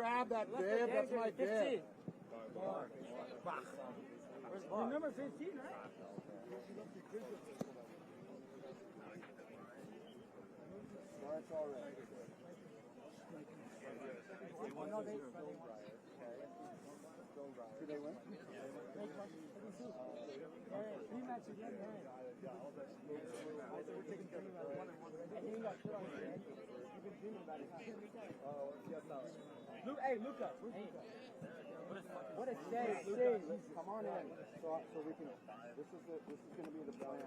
grab that bib. That's my bib. Where's Bob? Number 15, right? Starts already. Did they win? Rematch again, and he got put on his head. You've been dreaming about it. Hey, Luca. What a shame. Come on in. So we can. This is going to be the plan.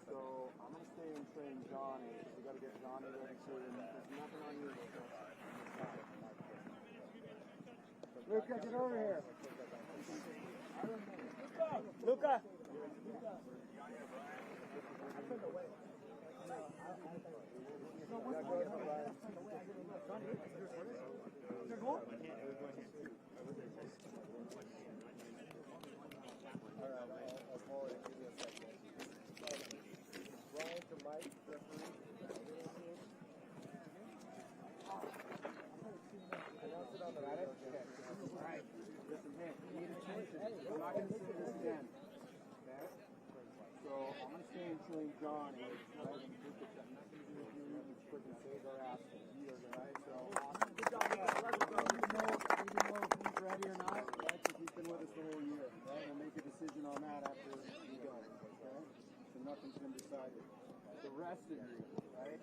So I'm going to stay and train Johnny. We got to get Johnny ready too. And there's nothing on you. Luca, get over here. Luca. I'll call it. Give me a second. Brian to Mike, referee. Announce it on the right. Okay. All right. Listen, man, you need attention. We're not going to see this again. Okay? So I'm going to stay and train Johnny. Right? Freaking save our ass for years, right? So good job, guys. Let's go. Even know if he's ready or not, right? Because he's been with us the whole year, right? We'll make a decision on that after we go, okay? So nothing's been decided. The rest of you, right?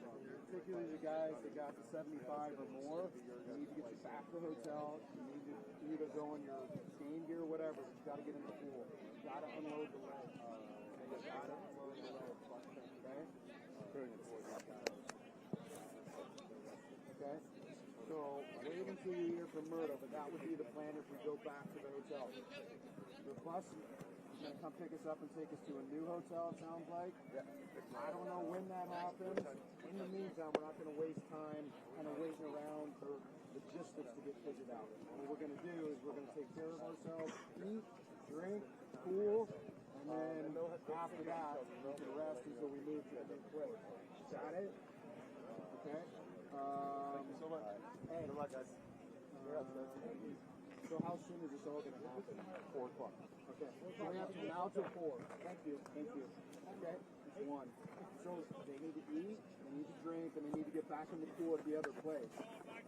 Particularly the guys that got to 75 or more, you need to get you back to the hotel. You need to either go in your skating gear or whatever. But you got to get in the pool. You got to unload the leg. You got to unload the leg. Okay? Okay? So wait until you hear from Murdo, but that would be the plan if we go back to the hotel. The bus is going to come pick us up and take us to a new hotel, it sounds like. Yeah. I don't know when that happens. In the meantime, we're not going to waste time kind of waiting around for logistics to get figured out. What we're going to do is we're going to take care of ourselves, eat, drink, cool, and then after that, we can rest until we move to a new place. Got it? Okay? Thank you so much. Hey. Good luck, guys. So how soon is this all going to happen? 4 o'clock. Okay. So we have from now till 4. Thank you. Thank you. Okay. It's 1. So they need to eat, they need to drink, and they need to get back in the pool at the other place.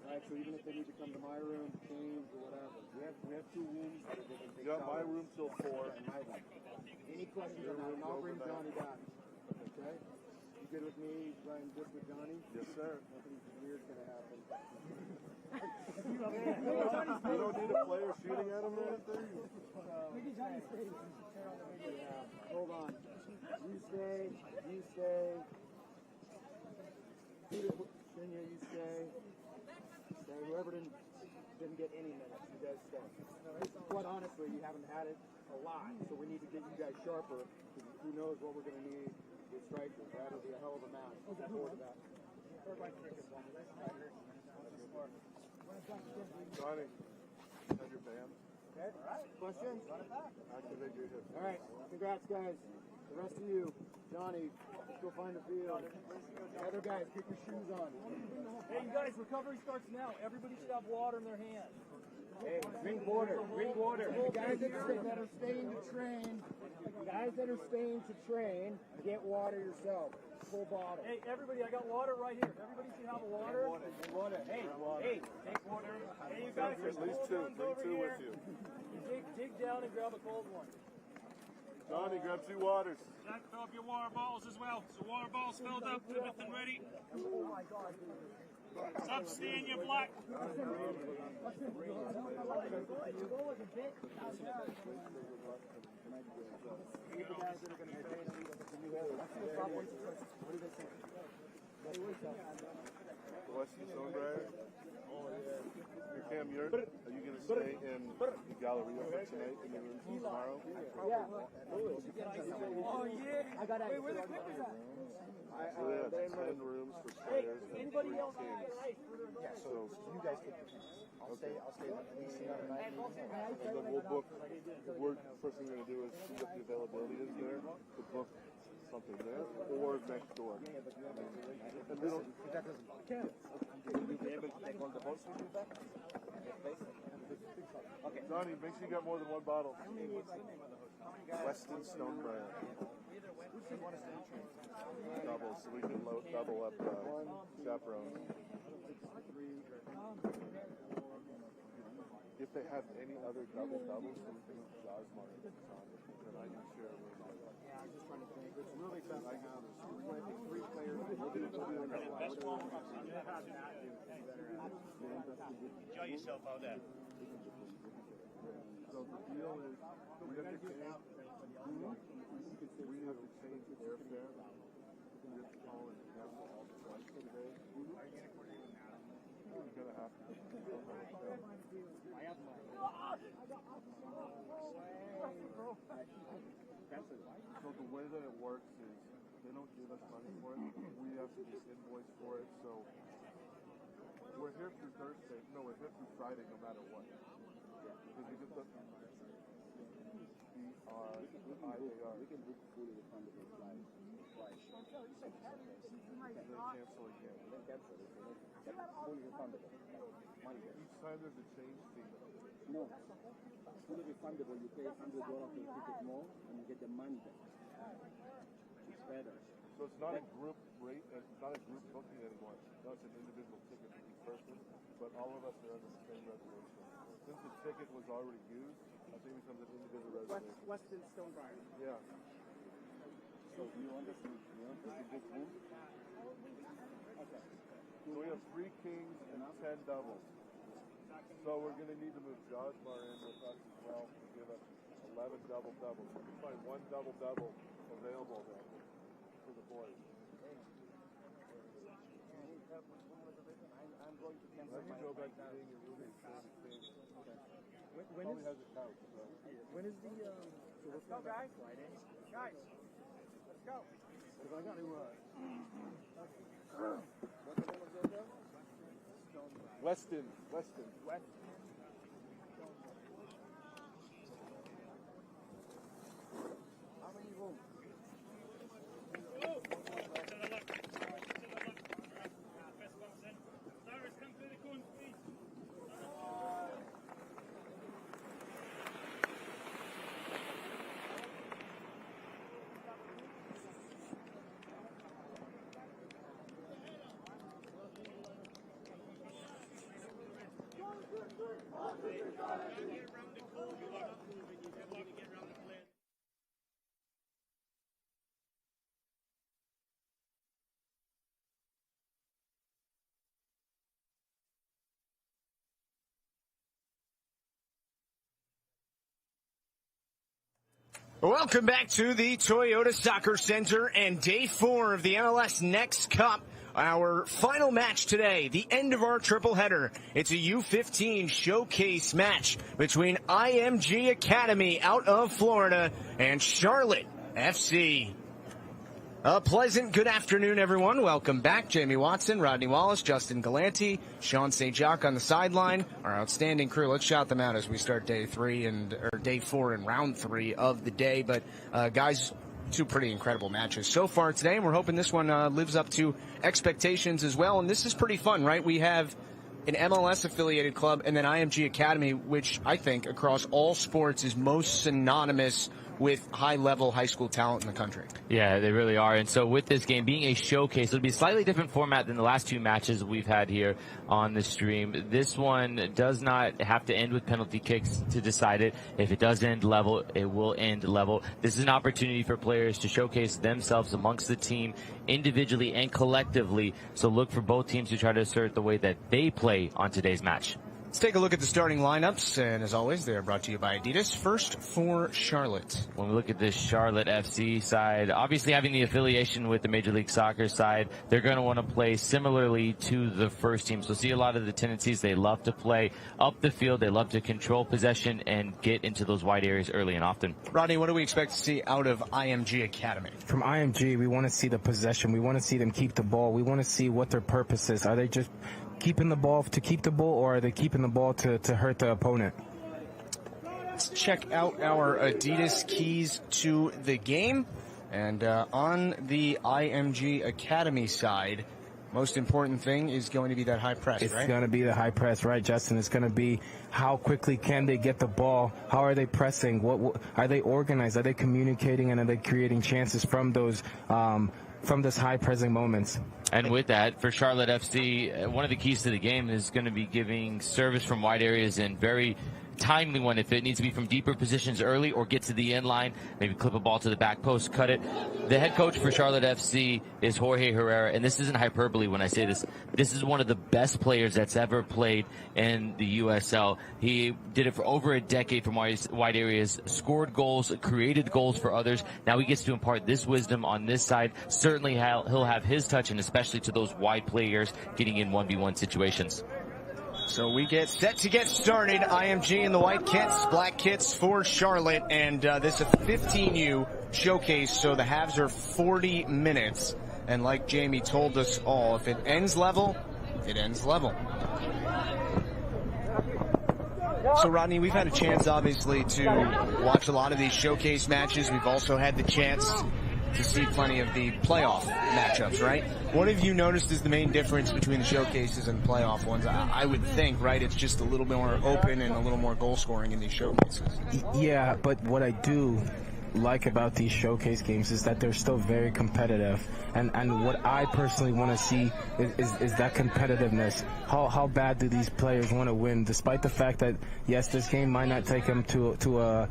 Right? So even if they need to come to my room, change, or whatever. We have 2 rooms. Yeah, my room till 4. And my room. Any questions on that? And I'll bring Johnny back. Okay? You good with me running just with Johnny? Yes, sir. Nothing weird's going to happen. You don't need a player shooting at him or anything? Hold on. You stay. Kenya, you stay. Whoever didn't get any minutes, you guys stay. Quite honestly, you haven't had it a lot, so we need to get you guys sharper. Who knows what we're going to need with strikers. That'll be a hell of a match. Looking forward to that. Johnny, have your band. Okay. All right. Questions? Activate your hips. All right. Congrats, guys. The rest of you, Johnny, let's go find the field. The other guys, get your shoes on. Hey, you guys, recovery starts now. Everybody should have water in their hand. Hey, drink water. Drink water. The guys that are staying to train, get water yourself. Full bottle. Hey, everybody, I got water right here. Everybody should have a water. Water. Hey, take water. Hey, you guys, At least 2. Bring 2 with you. Dig down and grab a cold one. Johnny, grab 2 waters. Jack, fill up your water bottles as well. So water bottles filled up, everything ready. Oh my God, dude. Stop staying your black. Keep the guys that are going to stay in the new area. What do they say? Bless you, Songbird. Cam, are you going to stay in the Galleria for tonight in the room tomorrow? Oh, yeah. I got Wait, where the Clippers at? So we have 10 rooms for players. Anybody else have ice? Yeah, so you guys can. I'll stay at least another night. And then we'll book. First thing we're going to do is see what the availability is there to book something there or next door. And we don't. That doesn't count. Will you be able to take all the balls with you back? Johnny, make sure you got more than one bottle. Weston Stonebriar. Double, so we can double up chaperones. If they have any other doubles, so we can Josmar then I can share a room. Yeah, I'm just trying to think. It's really tough right now. There's three players. Enjoy yourself out there. So the deal is, we have to change airfare. We have to call and cancel all the flights today. We're going to have to. So the way that it works is they don't give us money for it. We have to just invoice for it. So we're here through Thursday. No, we're here through Friday no matter what. Because we get the IAR. We can do fully refundable flights. And then cancel again. Fully refundable. Each time there's a change fee. No. Fully refundable. You pay $100 for the ticket more and you get the money back. It's better. So it's not a group rate, it's not a group booking anymore. No, it's an individual ticket for each person, but all of us are under the same reservation. Since the ticket was already used, I think it becomes an individual reservation. Weston Stonebriar. Yeah. So you want this big room? Okay. So we have 3 kings and 10 doubles. So we're going to need to move Josmar in with us as well to give us 11 double-doubles. We can find 1 double-double available then for the boys. I'm going to cancel Let me go back to being a roomie. When Probably has a couch. So. when is the let's go, guys. Friday. Guys, let's go. Because I got to what's the name of the hotel? Weston. How many rooms? Welcome back to the Toyota Soccer Center and day 4 of the MLS NEXT Cup. Our final match today, the end of our triple header. It's a U15 showcase match between IMG Academy out of Florida and Charlotte FC. A pleasant good afternoon, everyone. Welcome back. Jamie Watson, Rodney Wallace, Justin Galanti, Sean St. Jacques on the sideline. Our outstanding crew. Let's shout them out as we start day 4 and round 3 of the day. But guys, 2 pretty incredible matches so far today, and we're hoping this one lives up to expectations as well. And this is pretty fun, right? We have an MLS-affiliated club and then IMG Academy, which I think across all sports is most synonymous with high-level high school talent in the country. Yeah, they really are. And so with this game being a showcase, it'll be a slightly different format than the last 2 matches we've had here on the stream. This one does not have to end with penalty kicks to decide it. If it does end level, it will end level. This is an opportunity for players to showcase themselves amongst the team individually and collectively. So look for both teams to try to assert the way that they play on today's match. Let's take a look at the starting lineups, and as always, they are brought to you by Adidas. First for Charlotte. When we look at this Charlotte FC side, obviously having the affiliation with the Major League Soccer side, they're going to want to play similarly to the first team. So see a lot of the tendencies. They love to play up the field. They love to control possession and get into those wide areas early and often. Rodney, what do we expect to see out of IMG Academy? From IMG, we want to see the possession. We want to see them keep the ball. We want to see what their purpose is. Are they just keeping the ball to keep the ball, or are they keeping the ball to hurt the opponent? Let's check out our Adidas keys to the game. And on the IMG Academy side, Most important thing is going to be that high press, It's right? going to be the high press, right, Justin? It's going to be how quickly can they get the ball? How are they pressing? What are they organized? Are they communicating, and are they creating chances from those from those high pressing moments? And with that, for Charlotte FC, one of the keys to the game is going to be giving service from wide areas and very timely one if it needs to be from deeper positions early or get to the end line, maybe clip a ball to the back post, cut it. The head coach for Charlotte FC is Jorge Herrera, and this isn't hyperbole when I say this. This is one of the best players that's ever played in the USL. He did it for over a decade from wide areas, scored goals, created goals for others. Now he gets to impart this wisdom on this side. Certainly he'll have his touch, and especially to those wide players getting in 1v1 situations. So we get set to get started. IMG in the white kits, black kits for Charlotte, and this is a 15U showcase, so the halves are 40 minutes. And like Jamie told us all, if it ends level, it ends level. So Rodney, we've had a chance, obviously, to watch a lot of these showcase matches. We've also had the chance to see plenty of the playoff matchups, right? What have you noticed is the main difference between the showcases and playoff ones? I would think, right, it's just a little bit more open and a little more goal scoring in these showcases. Yeah, but what I do like about these showcase games is that they're still very competitive, and what I personally want to see is that competitiveness. How bad do these players want to win, despite the fact that, yes, this game might not take them to a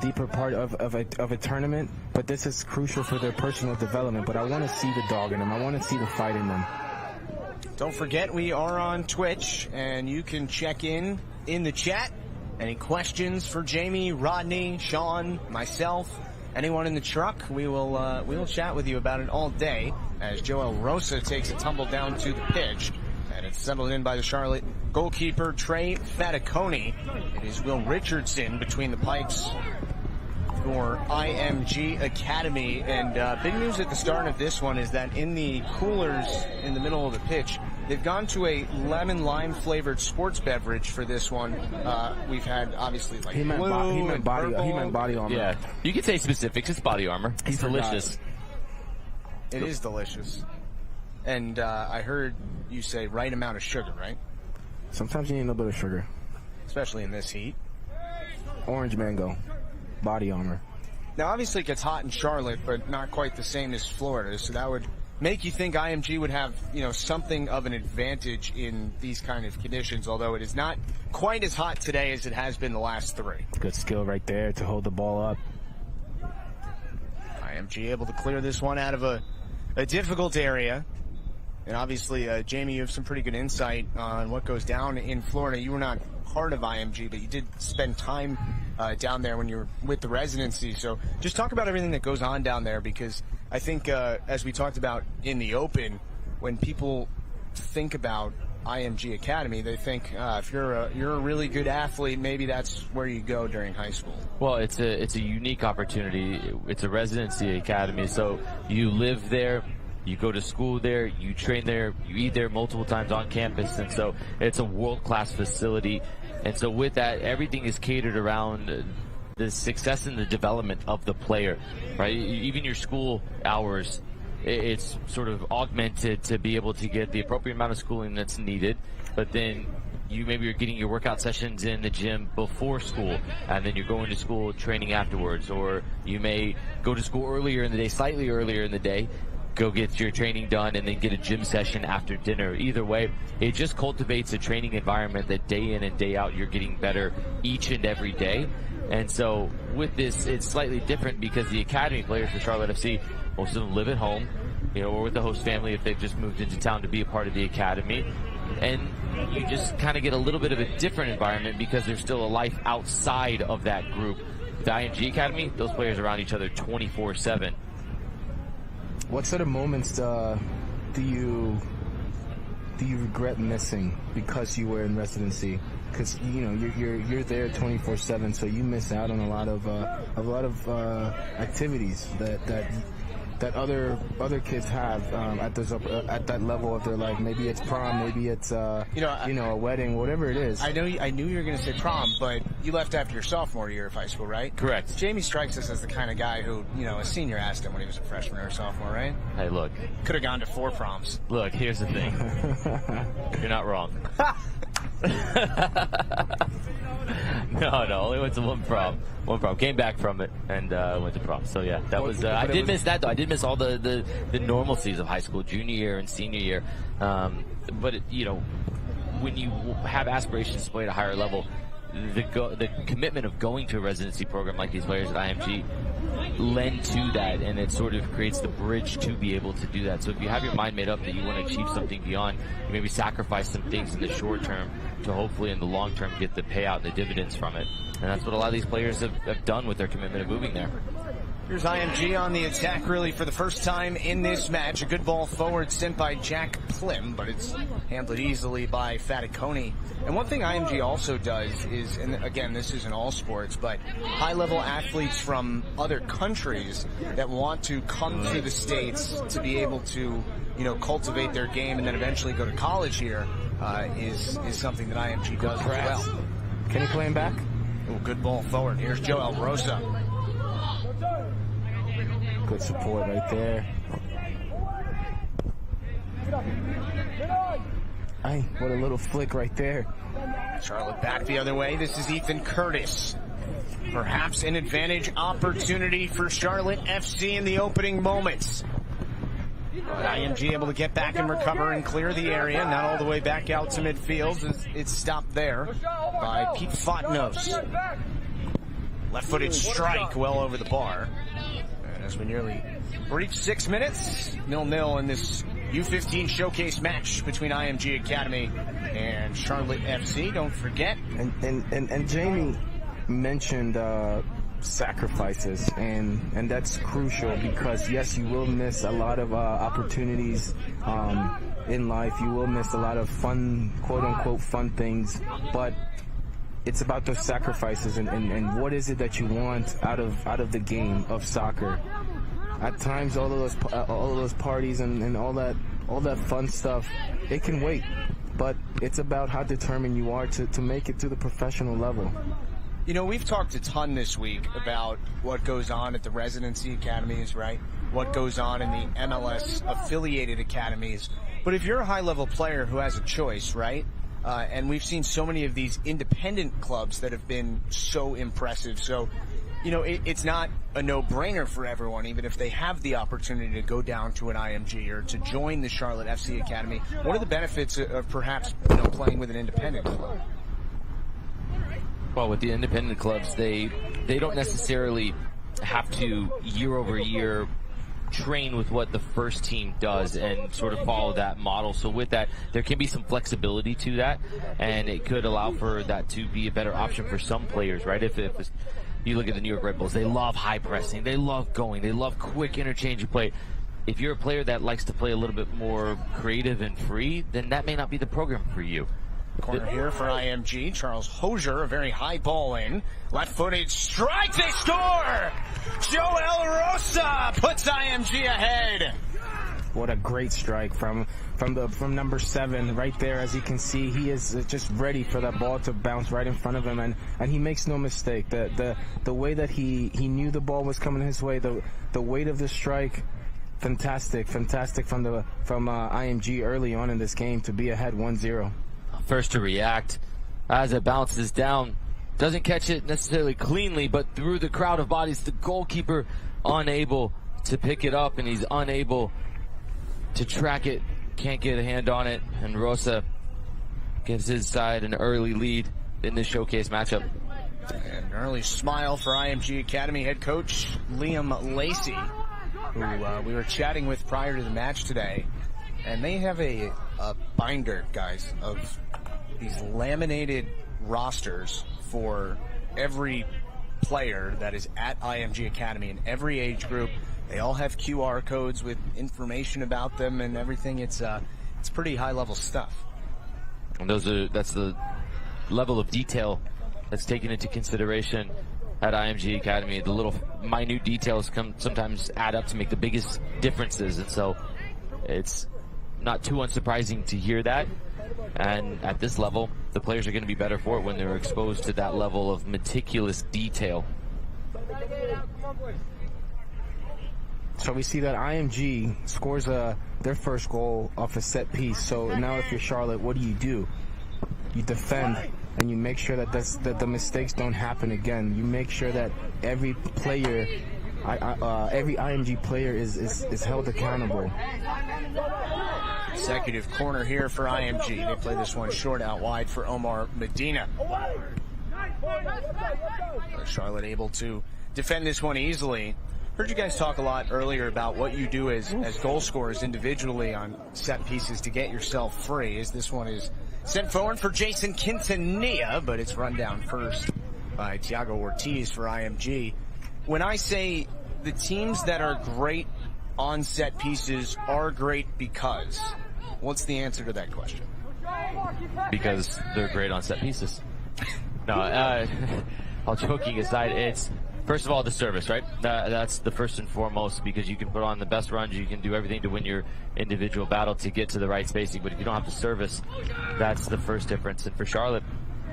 deeper part of a tournament, but this is crucial for their personal development. But I want to see the dog in them. I want to see the fight in them. Don't forget, we are on Twitch, and you can check in the chat. Any questions for Jamie, Rodney, Sean, myself, anyone in the truck? We will chat with you about it all day as Joel Rosa takes a tumble down to the pitch. And it's settled in by the Charlotte goalkeeper, Trey Faticoni. It is Will Richardson between the pipes for IMG Academy. And big news at the start of this one is that in the coolers in the middle of the pitch, they've gone to a lemon lime flavored sports beverage for this one. We've had obviously like he meant body armor. Yeah, you can say specifics. It's body armor. It's delicious. It is delicious. And I heard you say right amount of sugar, right? Sometimes you need a little bit of sugar. Especially in this heat. Orange mango. Body armor. Now, obviously, it gets hot in Charlotte, but not quite the same as Florida. So that would make you think IMG would have, something of an advantage in these kind of conditions, although it is not quite as hot today as it has been the last three. Good skill right there to hold the ball up. IMG able to clear this one out of a difficult area. And obviously, Jamie, you have some pretty good insight on what goes down in Florida. You were not part of IMG, but you did spend time down there when you were with the residency. So just talk about everything that goes on down there, because I think, as we talked about in the Open, when people think about IMG Academy, they think if you're a really good athlete, maybe that's where you go during high school. Well, it's a unique opportunity. It's a residency academy, so you live there. You go to school there, you train there, you eat there multiple times on campus, and so it's a world-class facility. And so with that, everything is catered around the success and the development of the player, right? Even your school hours, it's sort of augmented to be able to get the appropriate amount of schooling that's needed, but then you're getting your workout sessions in the gym before school, and then you're going to school training afterwards, or you may go to school earlier in the day, slightly earlier in the day, go get your training done, and then get a gym session after dinner. Either way, it just cultivates a training environment that day in and day out you're getting better each and every day. And so with this, it's slightly different because the academy players for Charlotte FC, most of them live at home, or with the host family if they've just moved into town to be a part of the academy. And you just kind of get a little bit of a different environment because there's still a life outside of that group. The IMG Academy, those players are around each other 24/7. What sort of moments do you regret missing because you were in residency? Because you're there 24/7, so you miss out on a lot of activities that that other kids have at that level of their life. Maybe it's prom, maybe it's a wedding, whatever it is. I knew you were going to say prom, but you left after your sophomore year of high school, right? Correct. Jamie strikes us as the kind of guy who, a senior asked him when he was a freshman or a sophomore, right? Hey, look. Could have gone to 4 proms. Look, here's the thing. You're not wrong. No, only went to one prom. Came back from it and went to prom. So yeah, that was. I did miss that though. I did miss all the normalcies of high school, junior year and senior year. But when you have aspirations to play at a higher level, the commitment of going to a residency program like these players at IMG lend to that, and it sort of creates the bridge to be able to do that. So if you have your mind made up that you want to achieve something beyond, you maybe sacrifice some things in the short term to hopefully in the long term get the payout and the dividends from it. And that's what a lot of these players have done with their commitment of moving there. Here's IMG on the attack, really, for the first time in this match. A good ball forward sent by Jack Plim, but it's handled easily by Faticoni. And one thing IMG also does is, and again, this isn't all sports, but high-level athletes from other countries that want to come to the States to be able to, cultivate their game and then eventually go to college here is something that IMG does as well. Can he play him back? Oh, good ball forward. Here's Joel Rosa. Good support right there. Ay, what a little flick right there. Charlotte back the other way. This is Ethan Curtis. Perhaps an advantage opportunity for Charlotte FC in the opening moments. But IMG able to get back and recover and clear the area. Not all the way back out to midfield. It's stopped there by Pete Fotnos. Left-footed strike well over the bar. As we nearly reach 6 minutes, 0-0 in this U15 showcase match between IMG Academy and Charlotte FC. Don't forget. And Jamie mentioned sacrifices, and that's crucial because yes, you will miss a lot of opportunities in life. You will miss a lot of fun, quote unquote, fun things, but it's about those sacrifices and what is it that you want out of the game of soccer. At times, all of those parties and all that fun stuff, it can wait. But it's about how determined you are to make it to the professional level. We've talked a ton this week about what goes on at the residency academies, right? What goes on in the MLS affiliated academies. But if you're a high-level player who has a choice, right? And we've seen so many of these independent clubs that have been so impressive. So, it's not a no-brainer for everyone, even if they have the opportunity to go down to an IMG or to join the Charlotte FC Academy. What are the benefits of perhaps playing with an independent club? Well, with the independent clubs, they don't necessarily have to year over year train with what the first team does and sort of follow that model. So with that, there can be some flexibility to that, and it could allow for that to be a better option for some players, right? If you look at the New York Red Bulls, they love high pressing, they love going, they love quick interchange of play. If you're a player that likes to play a little bit more creative and free, then that may not be the program for you. Corner here for IMG. Charles Hosier, a very high ball in. Left-footed strike, they score! Joel Rosa puts IMG ahead. What a great strike from number 7 right there. As you can see, he is just ready for that ball to bounce right in front of him, and he makes no mistake. The way that he knew the ball was coming his way, the weight of the strike, fantastic from IMG early on in this game to be ahead 1-0. First to react as it bounces down. Doesn't catch it necessarily cleanly, but through the crowd of bodies, the goalkeeper unable to pick it up, and he's unable to track it. Can't get a hand on it, and Rosa gives his side an early lead in this showcase matchup. And an early smile for IMG Academy head coach Liam Lacey, who we were chatting with prior to the match today. And they have a binder, guys, of these laminated rosters for every player that is at IMG Academy in every age group. They all have QR codes with information about them and everything. It's pretty high-level stuff. And that's the level of detail that's taken into consideration at IMG Academy. The little minute details sometimes add up to make the biggest differences, and so it's not too unsurprising to hear that. And at this level, the players are going to be better for it when they're exposed to that level of meticulous detail. So we see that IMG scores their first goal off a set piece. So now if you're Charlotte, what do? You defend, and you make sure that the mistakes don't happen again. You make sure that every player, every IMG player is held accountable. Consecutive corner here for IMG. They play this one short out wide for Omar Medina. Charlotte able to defend this one easily. Heard you guys talk a lot earlier about what you do as goal scorers individually on set pieces to get yourself free. As this one is sent forward for Jason Quintanilla, but it's run down first by Thiago Ortiz for IMG. When I say the teams that are great on set pieces are great because, what's the answer to that question? Because they're great on set pieces. No, all joking aside, it's first of all the service, right? That's the first and foremost, because you can put on the best runs, you can do everything to win your individual battle to get to the right spacing, but if you don't have the service, that's the first difference. And for Charlotte,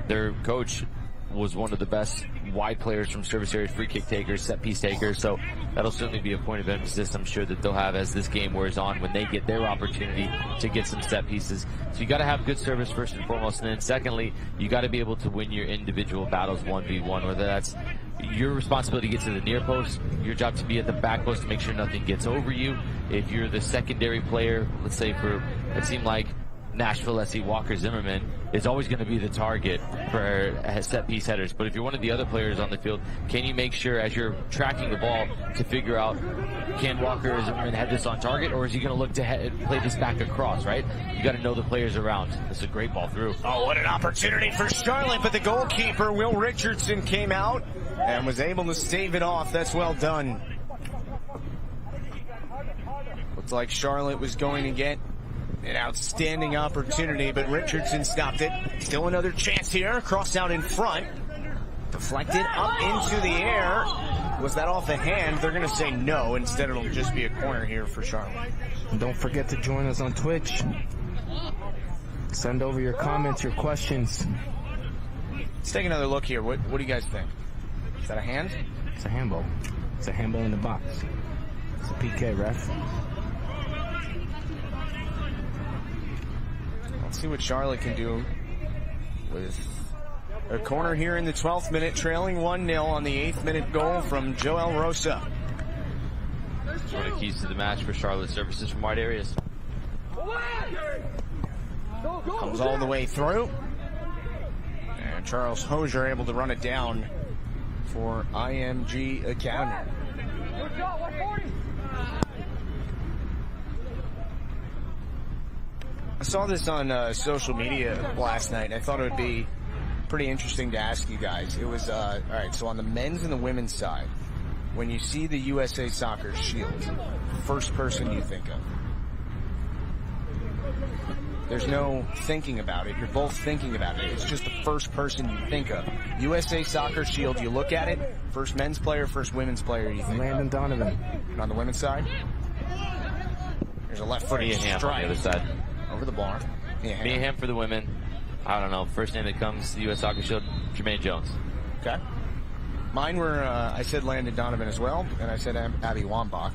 their coach was one of the best wide players from service areas, free kick takers, set piece takers, so that'll certainly be a point of emphasis I'm sure that they'll have as this game wears on when they get their opportunity to get some set pieces. So you got to have good service first and foremost, and then secondly, you got to be able to win your individual battles 1v1, whether that's your responsibility to get to the near post, your job to be at the back post to make sure nothing gets over you. If you're the secondary player, let's say for it seemed like Nashville SC Walker Zimmerman is always going to be the target for set piece headers. But if you're one of the other players on the field, can you make sure as you're tracking the ball to figure out, can Walker Zimmerman head this on target, or is he going to look to play this back across, right? You got to know the players around. It's a great ball through. Oh, what an opportunity for Charlotte, but the goalkeeper, Will Richardson, came out and was able to stave it off. That's well done. Looks like Charlotte was going to get an outstanding opportunity, but Richardson stopped it. Still another chance here. Cross out in front. Deflected up into the air. Was that off the hand? They're going to say no. Instead, it'll just be a corner here for Charlotte. And don't forget to join us on Twitch. Send over your comments, your questions. Let's take another look here. What do you guys think? Is that a hand? It's a handball. It's a handball in the box. It's a PK, ref. Let's see what Charlotte can do with a corner here in the 12th minute, trailing 1-0 on the 8th minute goal from Joel Rosa. It's one of the keys to the match for Charlotte, services from wide areas. Comes all the way through. And Charles Hosier able to run it down for IMG Academy. I saw this on social media last night, and I thought it would be pretty interesting to ask you guys. It was, all right, so on the men's and the women's side, when you see the USA Soccer Shield, first person you think of? There's no thinking about it. You're both thinking about it. It's just the first person you think of. USA Soccer Shield, you look at it, first men's player, first women's player you think Landon Donovan. And on the women's side? There's a left-footed strike on the other side. Over the bar. Meehan for the women. I don't know. First name that comes to the U.S. Soccer Shield, Jermaine Jones. Okay. Mine were, I said Landon Donovan as well, and I said Abby Wambach.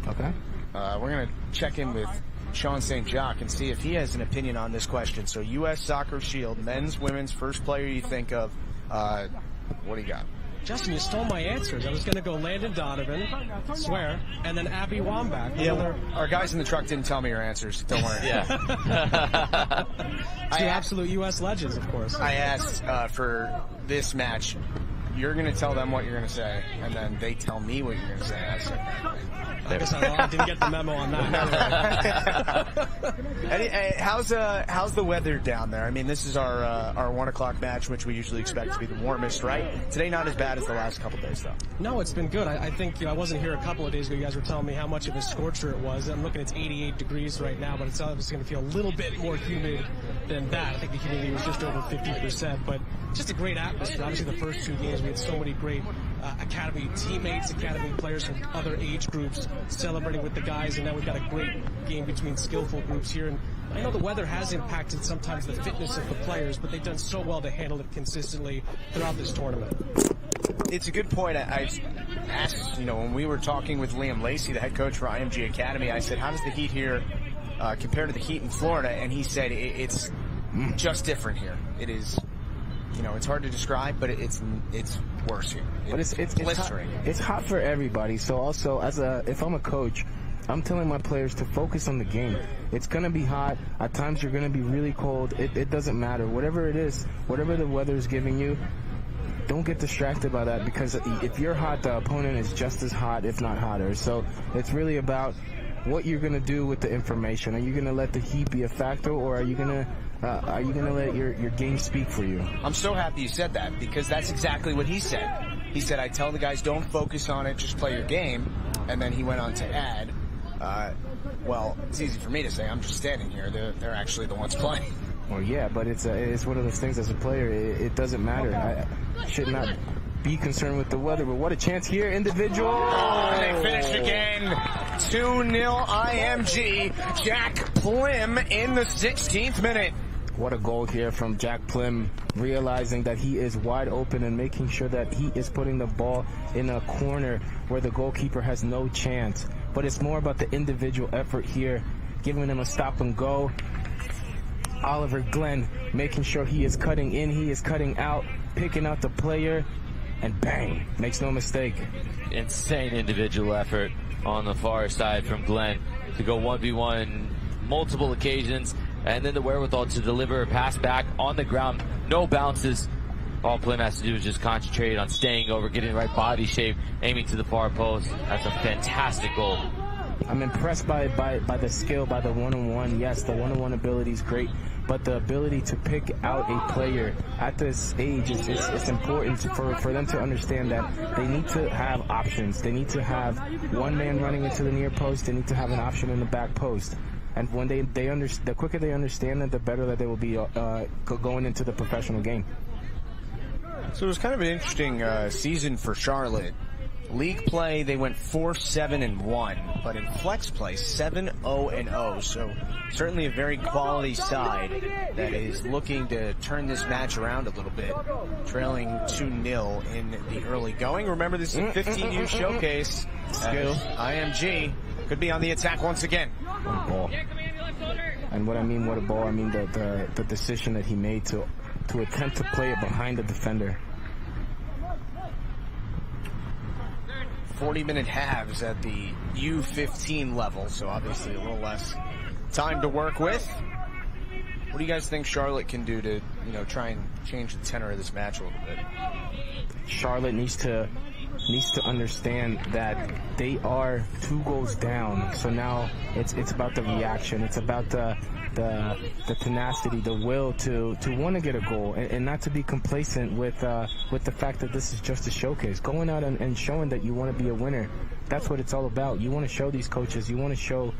Okay. We're going to check in with Sean St. Jacques and see if he has an opinion on this question. So U.S. Soccer Shield, men's, women's, first player you think of. What do you got? Justin, you stole my answers. I was going to go Landon Donovan, swear, and then Abby Wambach. Yeah, our guys in the truck didn't tell me your answers. Don't worry. Yeah. Two absolute U.S. legends, of course. I asked for this match, you're going to tell them what you're going to say, and then they tell me what you're going to say. I guess I didn't get the memo on that. How's the weather down there? I mean, this is our 1 o'clock match, which we usually expect to be the warmest, right? Today not as bad as the last couple days, though. No, it's been good. I think I wasn't here a couple of days ago. You guys were telling me how much of a scorcher it was. I'm looking, it's 88 degrees right now, but it's obviously going to feel a little bit more humid than that. I think the humidity was just over 50%, but just a great atmosphere. Obviously, the first two games, we had so many great academy teammates, academy players from other age groups celebrating with the guys, and now we've got a great game between skillful groups here. And I know the weather has impacted sometimes the fitness of the players, but they've done so well to handle it consistently throughout this tournament. It's a good point. I asked, when we were talking with Liam Lacey, the head coach for IMG Academy, I said, how does the heat here compare to the heat in Florida? And he said it's just different here. It is, it's hard to describe, but it's worse here. But it's blistering. It's hot for everybody. So also, if I'm a coach, I'm telling my players to focus on the game. It's going to be hot. At times you're going to be really cold. It doesn't matter. Whatever it is, whatever the weather is giving you, don't get distracted by that, because if you're hot, the opponent is just as hot, if not hotter. So it's really about what you're going to do with the information. Are you going to let the heat be a factor, or are you going to let your game speak for you? I'm so happy you said that, because that's exactly what he said. He said, I tell the guys, don't focus on it, just play your game. And then he went on to add, well, it's easy for me to say. I'm just standing here. They're actually the ones playing. Well, yeah, but it's one of those things as a player. It doesn't matter. I should not be concerned with the weather, but what a chance here. Individual. Oh, and they finish again. 2-0 IMG. Jack Plim in the 16th minute. What a goal here from Jack Plim, realizing that he is wide open and making sure that he is putting the ball in a corner where the goalkeeper has no chance. But it's more about the individual effort here, giving him a stop and go. Oliver Glenn making sure he is cutting in, he is cutting out, picking out the player, and bang, makes no mistake. Insane individual effort on the far side from Glenn to go 1v1 multiple occasions, and then the wherewithal to deliver a pass back on the ground. No bounces. All Plim has to do is just concentrate on staying over, getting the right body shape, aiming to the far post. That's a fantastic goal. I'm impressed by the skill, by the one-on-one. Yes, the one-on-one ability is great, but the ability to pick out a player at this age is important for them to understand that they need to have options. They need to have one man running into the near post. They need to have an option in the back post. And when the quicker they understand that, the better that they will be going into the professional game. So it was kind of an interesting season for Charlotte. League play, they went 4-7-1, but in flex play, 7-0-0. So certainly a very quality side that is looking to turn this match around a little bit, trailing 2-0 in the early going. Remember, this is a 15U showcase. Skill. IMG could be on the attack once again. What a ball. And what I mean, what a ball, I mean the decision that he made to attempt to play it behind the defender. 40-minute halves at the U15 level, so obviously a little less time to work with. What do you guys think Charlotte can do to, try and change the tenor of this match a little bit? Charlotte needs to understand that they are 2 goals down. So now it's about the reaction. It's about the tenacity, the will to want to get a goal, and not to be complacent with the fact that this is just a showcase. Going out and showing that you want to be a winner. That's what it's all about. You want to show these coaches, you want to show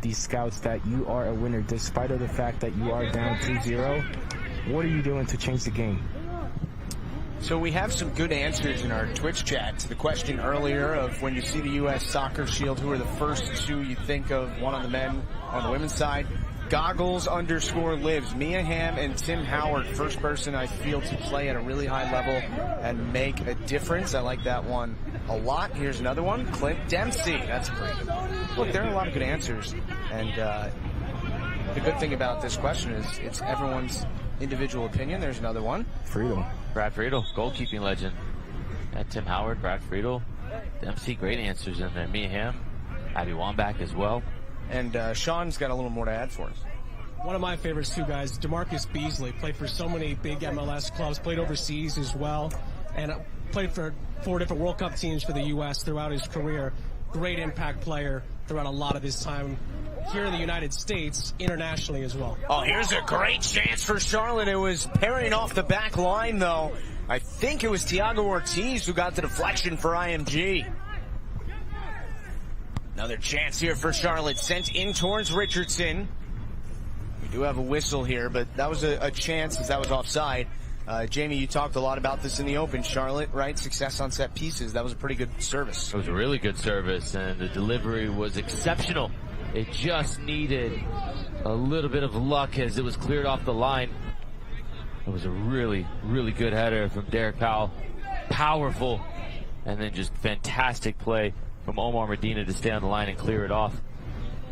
these scouts that you are a winner despite of the fact that you are down 2-0. What are you doing to change the game? So we have some good answers in our Twitch chat to the question earlier of when you see the U.S. Soccer Shield, who are the first 2 you think of, one on the men, on the women's side. Goggles_lives. Mia Hamm and Tim Howard, first person I feel to play at a really high level and make a difference. I like that one a lot. Here's another one. Clint Dempsey. That's pretty good. Look, there are a lot of good answers. And the good thing about this question is it's everyone's individual opinion. There's another one. Friedel. Brad Friedel, goalkeeping legend. Tim Howard, Brad Friedel, Dempsey, great answers in there. Mia Hamm, Abby Wambach as well. And Sean's got a little more to add for us. One of my favorites too, guys, DeMarcus Beasley, played for so many big MLS clubs, played overseas as well, and played for 4 different World Cup teams for the U.S. throughout his career. Great impact player throughout a lot of his time here in the United States, internationally as well. Oh, here's a great chance for Charlotte. It was parrying off the back line, though. I think it was Thiago Ortiz who got the deflection for IMG. Another chance here for Charlotte, sent in towards Richardson. We do have a whistle here, but that was a chance as that was offside. Jamie, you talked a lot about this in the Open. Charlotte, right? Success on set pieces. That was a pretty good service. It was a really good service, and the delivery was exceptional. It just needed a little bit of luck as it was cleared off the line. It was a really, really good header from Derek Powell. Powerful, and then just fantastic play from Omar Medina to stay on the line and clear it off.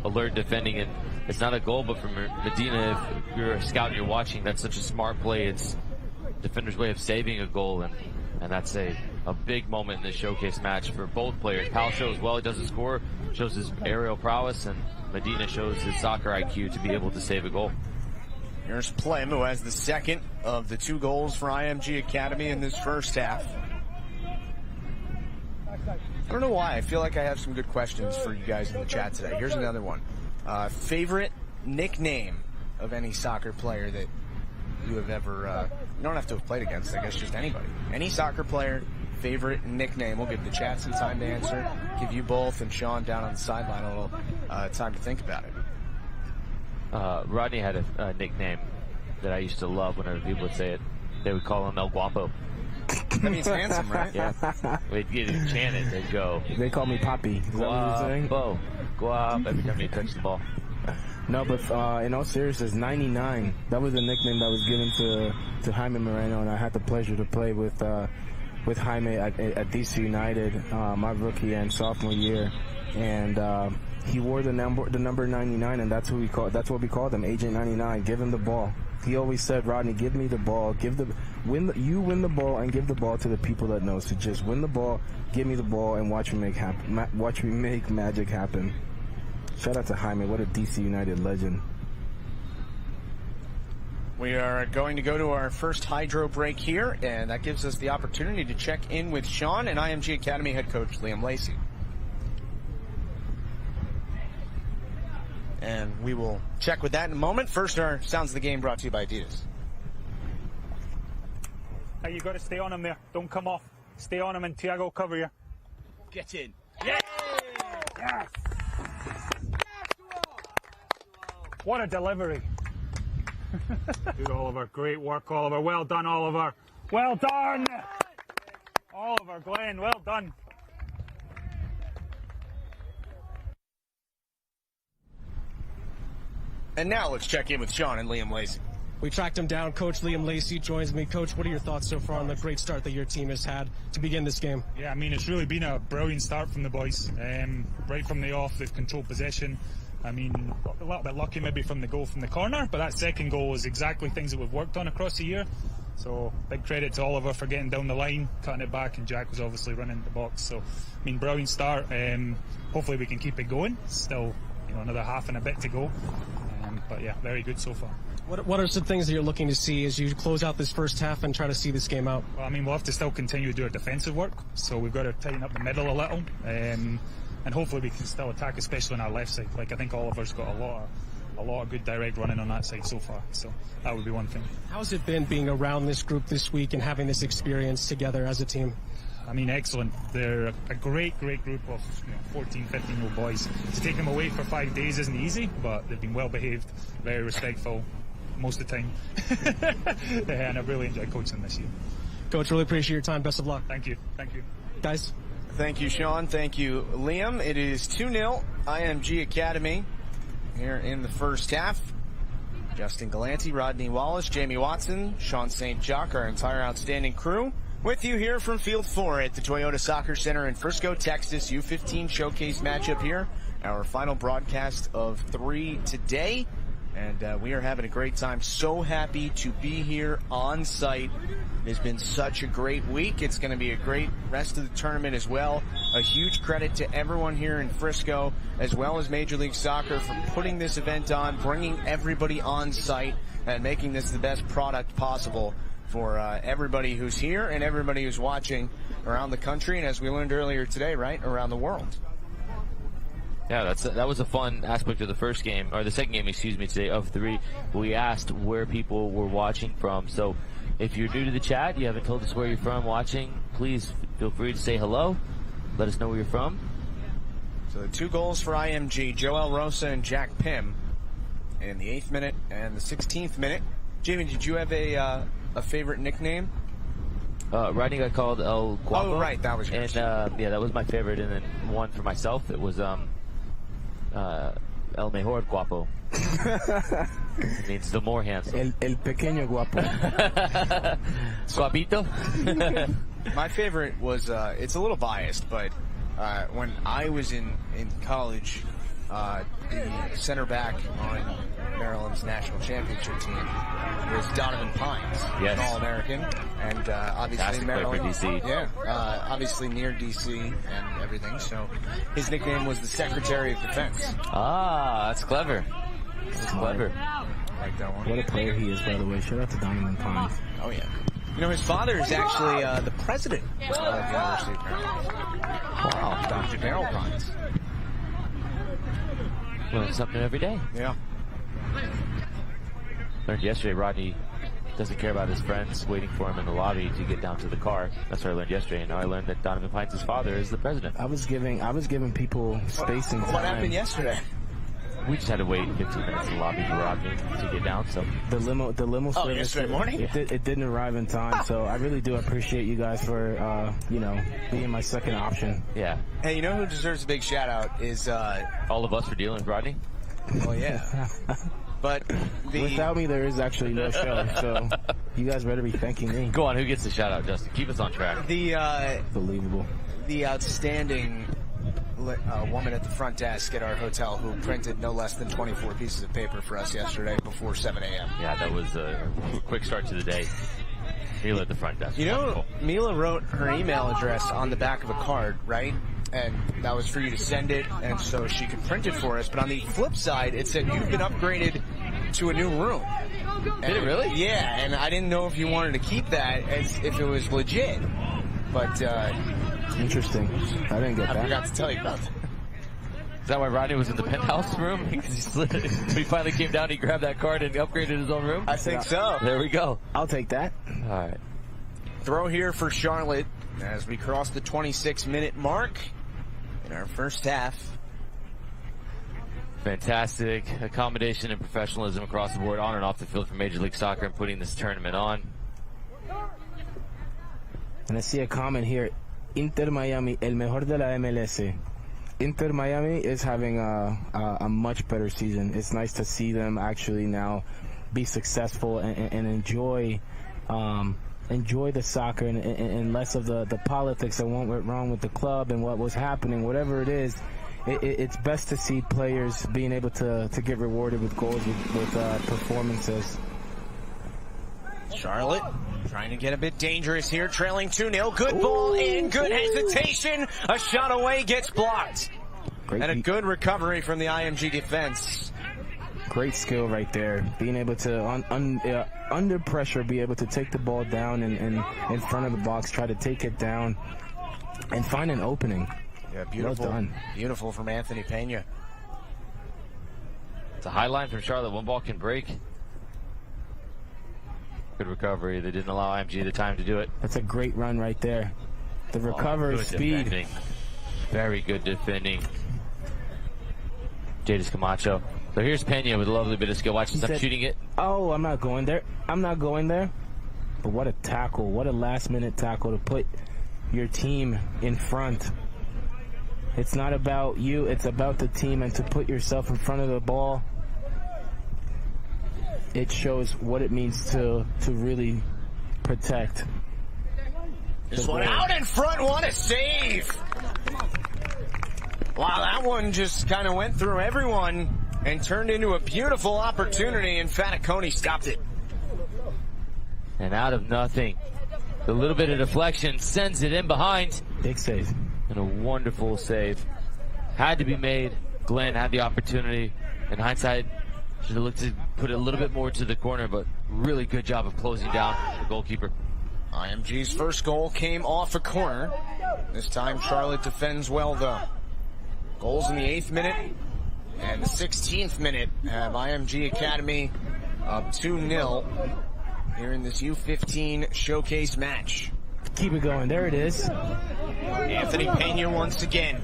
Alert defending, and it's not a goal, but from Medina, if you're a scout and you're watching, that's such a smart play. It's defender's way of saving a goal, and that's a big moment in this showcase match for both players. Powell shows well, he doesn't score, shows his aerial prowess, and Medina shows his soccer IQ to be able to save a goal. Here's Plem, who has the second of the 2 goals for IMG Academy in this first half. I don't know why. I feel like I have some good questions for you guys in the chat today. Here's another one. Favorite nickname of any soccer player that you have ever, you don't have to have played against, I guess just anybody. Any soccer player, favorite nickname. We'll give the chat some time to answer. Give you both and Sean down on the sideline a little time to think about it. Rodney had a nickname that I used to love whenever people would say it. They would call him El Guapo. That means handsome, right? Yeah. We'd get it chanted. They'd go. They call me Poppy. Is that what you're saying? Guapo. Guap. Every time you touch the ball. No, but in all seriousness, 99. That was a nickname that was given to Jaime Moreno, and I had the pleasure to play with Jaime at DC United my rookie and sophomore year, and he wore the number 99, and that's what we called him, Agent 99. Give him the ball. He always said, Rodney, give me the ball. You win the ball and give the ball to the people that know. So just win the ball, give me the ball, and watch me make magic happen. Shout out to Jaime. What a DC United legend. We are going to go to our first hydro break here, and that gives us the opportunity to check in with Sean and IMG Academy head coach Liam Lacey. And we will check with that in a moment. First, our Sounds of the Game brought to you by Adidas. Hey, you got to stay on him there. Don't come off. Stay on him, and Thiago will cover you. Get in. Yes! Yes! What a delivery. Good, Oliver. Great work, Oliver. Well done, Oliver. Well done! Oliver, Glenn, well done. And now let's check in with Sean and Liam Lacey. We tracked him down. Coach Liam Lacey joins me. Coach, what are your thoughts so far on the great start that your team has had to begin this game? Yeah, I mean, it's really been a brilliant start from the boys. Right from the off, they've controlled possession. I mean, a little bit lucky maybe from the goal from the corner, but that second goal was exactly things that we've worked on across the year. So big credit to Oliver for getting down the line, cutting it back, and Jack was obviously running the box. So, I mean, brilliant start. Hopefully we can keep it going. Still, another half and a bit to go. But yeah, very good so far. What are some things that you're looking to see as you close out this first half and try to see this game out? Well, I mean, we'll have to still continue to do our defensive work, so we've got to tighten up the middle a little, and hopefully we can still attack, especially on our left side. Like, I think Oliver's got a lot of good direct running on that side so far, so that would be one thing. How's it been being around this group this week and having this experience together as a team? I mean, excellent. They're a great group of 14, 15-year-old boys. To take them away for 5 days isn't easy, but they've been well behaved, very respectful most of the time. And I've really enjoyed coaching this year. Coach, really appreciate your time. Best of luck. Thank you. Guys. Thank you, Sean. Thank you, Liam. It is 2-0 IMG Academy here in the first half. Justin Galanti, Rodney Wallace, Jamie Watson, Sean St. Jacques, our entire outstanding crew. With you here from Field 4 at the Toyota Soccer Center in Frisco, Texas. U15 showcase matchup here. Our final broadcast of 3 today. And we are having a great time. So happy to be here on site. It has been such a great week. It's going to be a great rest of the tournament as well. A huge credit to everyone here in Frisco, as well as Major League Soccer, for putting this event on, bringing everybody on site, and making this the best product possible for everybody who's here and everybody who's watching around the country, and as we learned earlier today, right, around the world. Yeah, that was a fun aspect of the first game, or the second game, excuse me, today of 3. We asked where people were watching from. So if you're new to the chat, you haven't told us where you're from watching, please feel free to say hello. Let us know where you're from. So the 2 goals for IMG, Joel Rosa and Jack Pym in the 8th minute and the 16th minute. Jamie, did you have a a favorite nickname? Rodney got called El Guapo. Oh, right, that was yours. And yeah, that was my favorite. And then one for myself, it was El Mejor Guapo. It means the more handsome. El pequeño guapo. Guapito. My favorite was, it's a little biased, but when I was in college, the center back on Maryland's national championship team was Donovan Pines, yes, an All-American, and obviously Maryland, for DC. Yeah, obviously near DC and everything. So his nickname was the Secretary of Defense. Ah, that's clever. That's clever. I like that one. What a player he is, by the way. Shout out to Donovan Pines. Oh yeah. You know, his father is actually the president of the University of Maryland. Wow, Dr. Darryl Pines. Learn something every day. Yeah. Learned yesterday Rodney doesn't care about his friends waiting for him in the lobby to get down to the car. That's what I learned yesterday, and now I learned that Donovan Pines' father is the president. I was giving people space and time. What happened yesterday? We just had to wait 15 minutes in the lobby for Rodney to get down. So the limo service. Yesterday morning? It didn't arrive in time. So I really do appreciate you guys for being my second option. Yeah. Hey, you know who deserves a big shout out is all of us for dealing with Rodney. Well, yeah. But without me, there is actually no show. So you guys better be thanking me. Go on, who gets the shout out, Justin? Keep us on track. Believable. The outstanding woman at the front desk at our hotel who printed no less than 24 pieces of paper for us yesterday before 7 a.m. Yeah, that was a quick start to the day. Mila at the front desk. You know, Mila wrote her email address on the back of a card, right? And that was for you to send it, and so she could print it for us. But on the flip side, it said you've been upgraded to a new room. Did it really? Yeah, and I didn't know if you wanted to keep that as if it was legit. But interesting. I didn't get that. I forgot to tell you about that. Is that why Rodney was in the penthouse room? So he finally came down, he grabbed that card and upgraded his own room? I think so. There we go. I'll take that. All right. Throw here for Charlotte as we cross the 26-minute mark in our first half. Fantastic accommodation and professionalism across the board, on and off the field for Major League Soccer and putting this tournament on. And I see a comment here. Inter Miami, el mejor de la MLS. Inter Miami is having a much better season. It's nice to see them actually now be successful and enjoy the soccer and less of the politics that went wrong with the club and what was happening. Whatever it is, it's best to see players being able to get rewarded with goals, with performances. Charlotte trying to get a bit dangerous here, trailing 2-0. Good ball in, good hesitation. A shot away gets blocked. And a good recovery from the IMG defense. Great skill right there. Being able to, under pressure, be able to take the ball down and in front of the box, try to take it down, and find an opening. Yeah, beautiful. Well done. Beautiful from Anthony Pena. It's a high line from Charlotte. One ball can break. Good recovery. They didn't allow IMG the time to do it. That's a great run right there. The recovery speed. Defending. Very good defending. Jadis Camacho. So here's Pena with a lovely bit of skill. Watch him shooting it. Oh, I'm not going there. I'm not going there. But what a tackle. What a last-minute tackle to put your team in front. It's not about you. It's about the team, and to put yourself in front of the ball, it shows what it means to really protect. This one out in front. What a save. Wow, that one just kind of went through everyone and turned into a beautiful opportunity, and Faticoni stopped it. And out of nothing, the little bit of deflection sends it in behind. Big save. And a wonderful save. Had to be made. Glenn had the opportunity. In hindsight, should have looked to put it a little bit more to the corner, but really good job of closing down the goalkeeper. IMG's first goal came off a corner. This time Charlotte defends well, though. Goals in the 8th minute and the 16th minute have IMG Academy up 2-0 here in this U15 showcase match. Keep it going. There it is. Anthony Pena once again.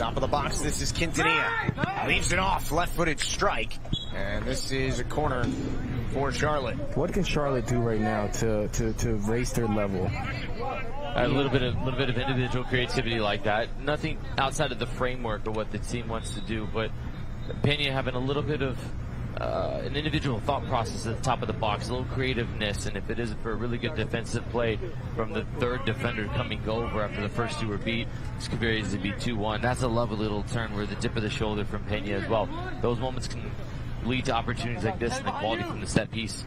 Top of the box, this is Quintanilla. Leaves it off, left-footed strike. And this is a corner for Charlotte. What can Charlotte do right now to raise their level? A little bit of individual creativity like that. Nothing outside of the framework of what the team wants to do, but Pena having a little bit of an individual thought process at the top of the box, a little creativeness, and if it isn't for a really good defensive play from the third defender coming over after the first two were beat, this could very easily be 2-1. That's a lovely little turn where the dip of the shoulder from Pena as well. Those moments can lead to opportunities like this and the quality from the set piece.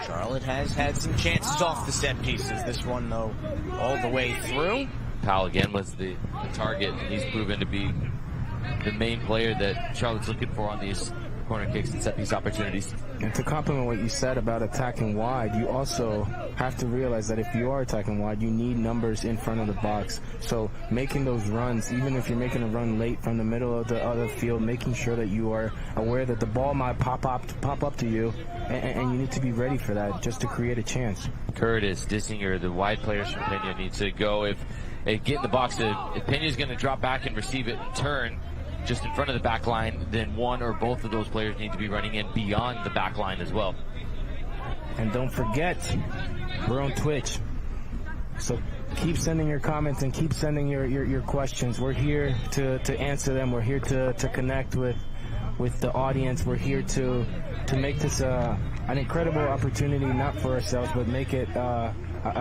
Charlotte has had some chances off the set pieces. This one, though, all the way through. Powell again was the target, and he's proven to be the main player that Charlotte's looking for on these corner kicks and set piece opportunities. And to complement what you said about attacking wide, you also have to realize that if you are attacking wide, you need numbers in front of the box. So making those runs, even if you're making a run late from the middle of the other field, making sure that you are aware that the ball might pop up to you, and you need to be ready for that just to create a chance. Curtis, Dissinger, the wide players from Pena need to go. If get in the box, if Pena's going to drop back and receive it and turn just in front of the back line, then one or both of those players need to be running in beyond the back line as well. And don't forget, we're on Twitch. So keep sending your comments and keep sending your questions. We're here to answer them. We're here to connect with the audience. We're here to make this an incredible opportunity, not for ourselves, but make it a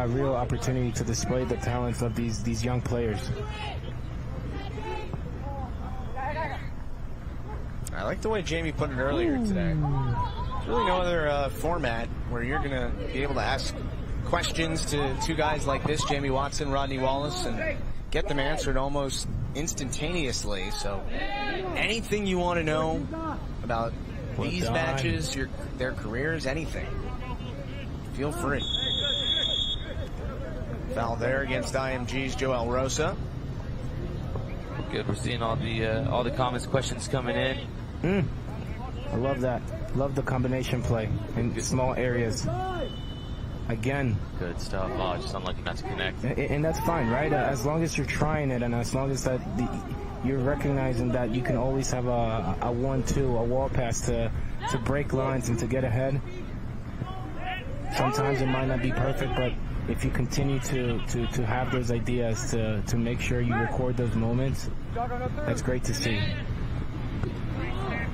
real opportunity to display the talents of these young players. I like the way Jamie put it earlier today. There's really no other format where you're going to be able to ask questions to two guys like this, Jamie Watson, Rodney Wallace, and get them answered almost instantaneously. So anything you want to know about these matches, their careers, anything, feel free. Foul there against IMG's Joel Rosa. Good, we're seeing all the comments, questions coming in. I love that. Love the combination play in small areas. Again. Good stuff. Oh, just unlucky not to connect. And that's fine, right? As long as you're trying it, and as long as that you're recognizing that you can always have a 1-2, a wall pass to break lines and to get ahead. Sometimes it might not be perfect, but if you continue to have those ideas to make sure you record those moments, that's great to see.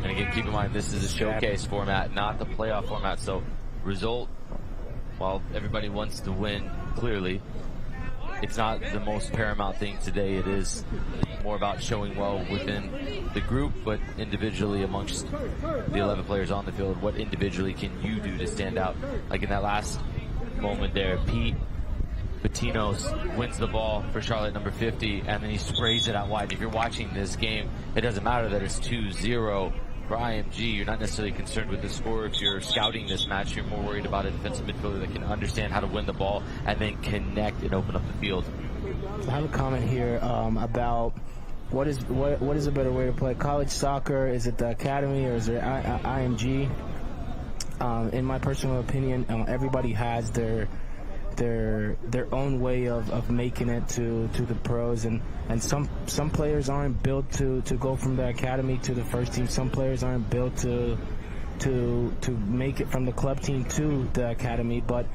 And again, keep in mind, this is a showcase format, not the playoff format. So result, while everybody wants to win, clearly, it's not the most paramount thing today. It is more about showing well within the group, but individually amongst the 11 players on the field, what individually can you do to stand out? Like in that last moment there, Pete Patinos wins the ball for Charlotte, number 50, and then he sprays it out wide. If you're watching this game, it doesn't matter that it's 2-0 for IMG. You're not necessarily concerned with the score. If you're scouting this match, you're more worried about a defensive midfielder that can understand how to win the ball and then connect and open up the field. So I have a comment here about what is a better way to play college soccer? Is it the academy or is it IMG? In my personal opinion, everybody has their own way of making it to the pros, and some players aren't built to go from the academy to the first team. Some players aren't built to make it from the club team to the academy, but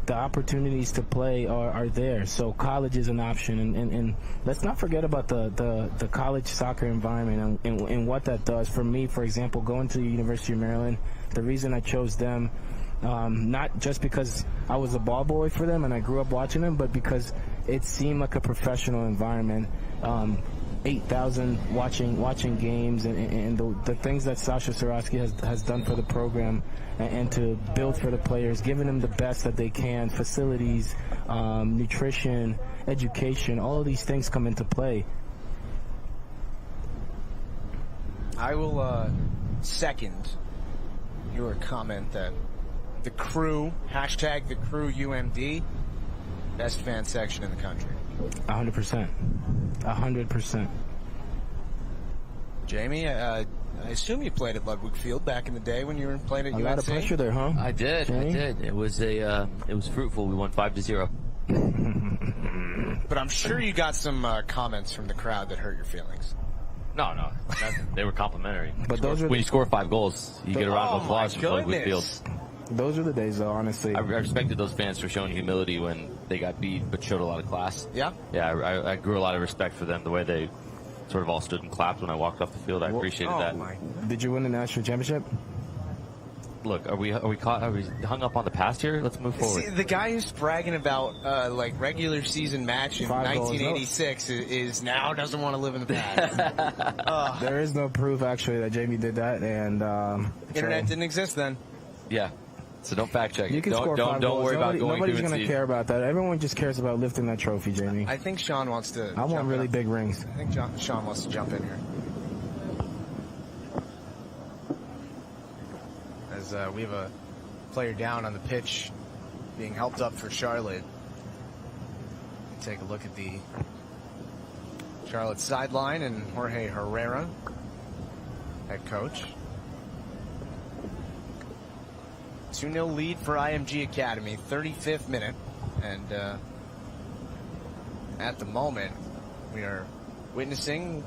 the opportunities to play are there. So college is an option, and let's not forget about the college soccer environment and what that does. For me, for example, going to the University of Maryland, the reason I chose them, not just because I was a ball boy for them and I grew up watching them, but because it seemed like a professional environment. 8,000 watching games, and the things that Sasha Sarosky has done for the program and to build for the players, giving them the best that they can, facilities, nutrition, education, all of these things come into play. I will second your comment that the crew, hashtag the crew UMD, best fan section in the country. 100%. 100%. Jamie, I assume you played at Ludwig Field back in the day when you were playing at UNC. A lot of pressure there, huh? I did. It was fruitful. We won 5-0. But I'm sure you got some comments from the crowd that hurt your feelings. No. They were complimentary. But those are when you score 5 goals, you get a round of applause from Floyd Whitfield. Those are the days, though, honestly. I respected those fans for showing humility when they got beat, but showed a lot of class. Yeah? Yeah, I grew a lot of respect for them, the way they sort of all stood and clapped when I walked off the field. I appreciated that. Did you win the national championship? Look, are we hung up on the past here? Let's move forward. See, the guy who's bragging about like regular season match in 1986 is now doesn't want to live in the past. There is no proof actually that Jamie did that, and internet didn't exist then. Yeah. So don't fact check. You can score 5 goals. Don't worry about going Nobody's through going to care about that. Everyone just cares about lifting that trophy, Jamie. I think Sean wants to. I want really big rings. I think Sean wants to jump in here. As we have a player down on the pitch being helped up for Charlotte. Take a look at the Charlotte sideline and Jorge Herrera, head coach. 2-0 lead for IMG Academy, 35th minute. And at the moment, we are witnessing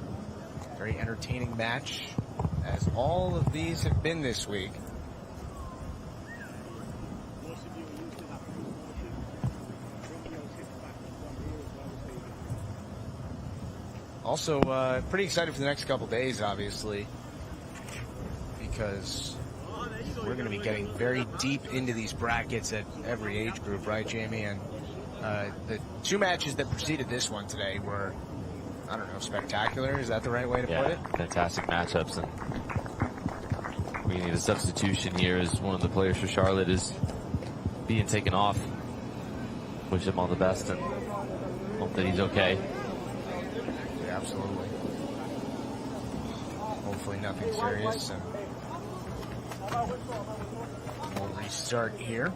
a very entertaining match, as all of these have been this week. Also, pretty excited for the next couple days, obviously, because we're going to be getting very deep into these brackets at every age group, right, Jamie? And the 2 matches that preceded this one today were, I don't know, spectacular. Is that the right way to put it? Fantastic matchups. And we need a substitution here as one of the players for Charlotte is being taken off. Wish him all the best and hope that he's okay. Yeah, absolutely. Hopefully nothing serious. And we'll restart here.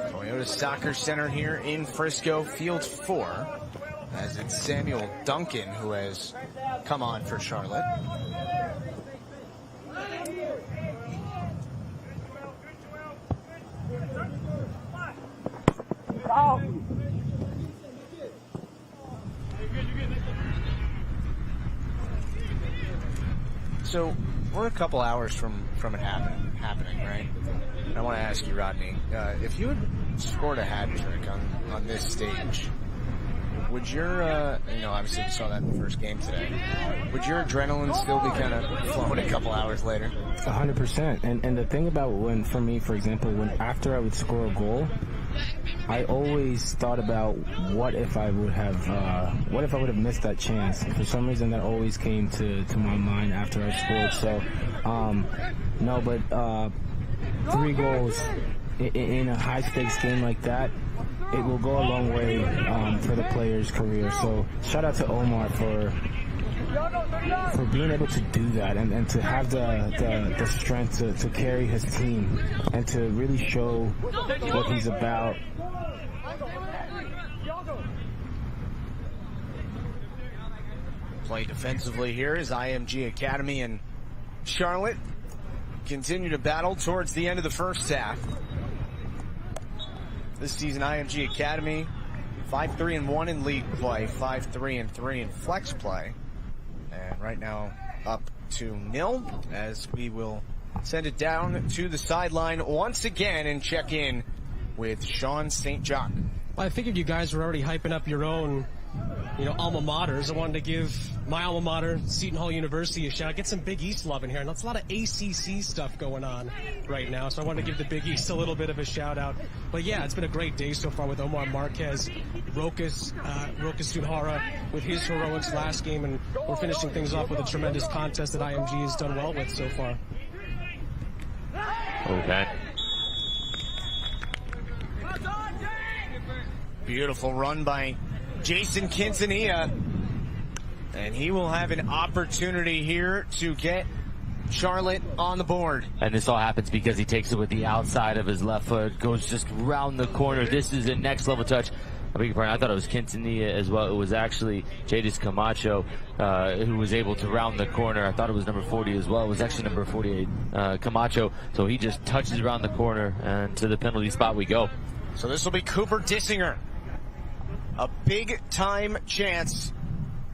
Toyota Soccer Center here in Frisco, Field 4. As it's Samuel Duncan who has come on for Charlotte. So we're a couple hours from it happening, right? And I want to ask you, Rodney, if you had scored a hat trick on this stage, would your, obviously we saw that in the first game today, would your adrenaline still be kind of flowing a couple hours later? 100%. And the thing about for me, for example, after I would score a goal, I always thought about what if I would have missed that chance. For some reason, that always came to my mind after I scored. So, 3 goals in a high-stakes game like that, it will go a long way for the player's career. So shout out to Omar for being able to do that and to have the strength to carry his team and to really show what he's about. Play defensively here as IMG Academy and Charlotte continue to battle towards the end of the first half. This season, IMG Academy 5-3-1 in league play, 5-3-3 in flex play, and right now up 2-0 as we will send it down to the sideline once again and check in with Sean St. John. Well, I figured you guys were already hyping up your own, alma maters. I wanted to give my alma mater, Seton Hall University, a shout. Get some Big East love in here. And that's a lot of ACC stuff going on right now, so I wanted to give the Big East a little bit of a shout out. But yeah, it's been a great day so far with Omar Marquez, Rokas Sunhara with his heroics last game, and we're finishing things off with a tremendous contest that IMG has done well with so far. Okay. Beautiful run by Jason Quintanilla, and he will have an opportunity here to get Charlotte on the board. And this all happens because he takes it with the outside of his left foot, goes just round the corner. This is a next level touch. I beg your pardon, I thought it was Quintanilla as well. It was actually Jadis Camacho who was able to round the corner. I thought it was number 40 as well. It was actually number 48, Camacho. So he just touches around the corner, and to the penalty spot we go. So this will be Cooper Dissinger. A big time chance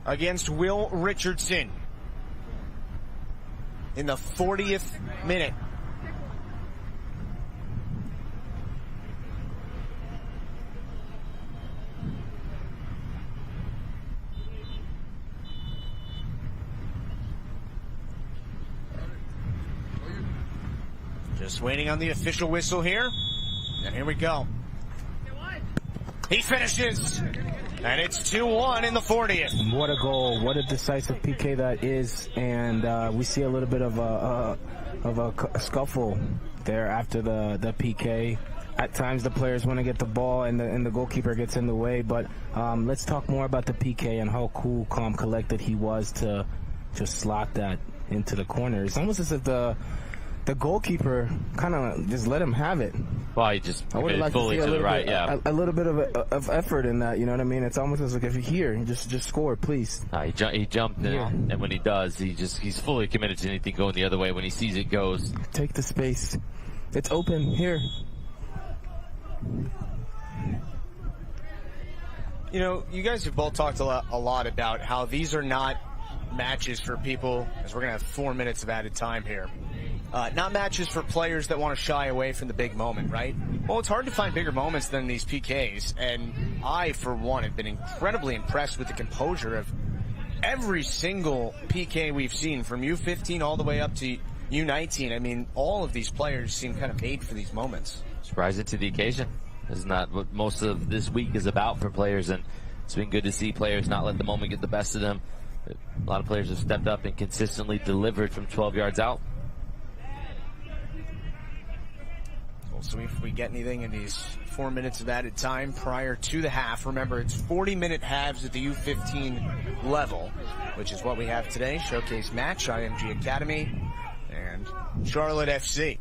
against Will Richardson in the 40th minute. Just waiting on the official whistle here. And here we go. He finishes. And it's 2-1 in the 40th. What a goal. What a decisive PK that is. And we see a little bit of a scuffle there after the PK. At times the players want to get the ball and the goalkeeper gets in the way. But let's talk more about the PK and how cool, calm, collected he was to just slot that into the corner. It's almost as if the goalkeeper kind of just let him have it. Well, he just fully to the right, yeah. A little bit of effort in that, you know what I mean? It's almost as like, if you're here, just score, please. He jumped in, and when he does, he's fully committed to anything going the other way. When he sees it goes. Take the space. It's open here. You know, you guys have both talked a lot about how these are not matches for people, as we're going to have 4 minutes of added time here. Not matches for players that want to shy away from the big moment, right? Well, it's hard to find bigger moments than these PKs, and I, for one, have been incredibly impressed with the composure of every single PK we've seen, from U15 all the way up to U19. I mean, all of these players seem kind of made for these moments. Just rising to the occasion. This is not what most of this week is about for players, and it's been good to see players not let the moment get the best of them. A lot of players have stepped up and consistently delivered from 12 yards out. So if we get anything in these 4 minutes of added time prior to the half, remember it's 40-minute halves at the U15 level, which is what we have today. Showcase match, IMG Academy and Charlotte FC.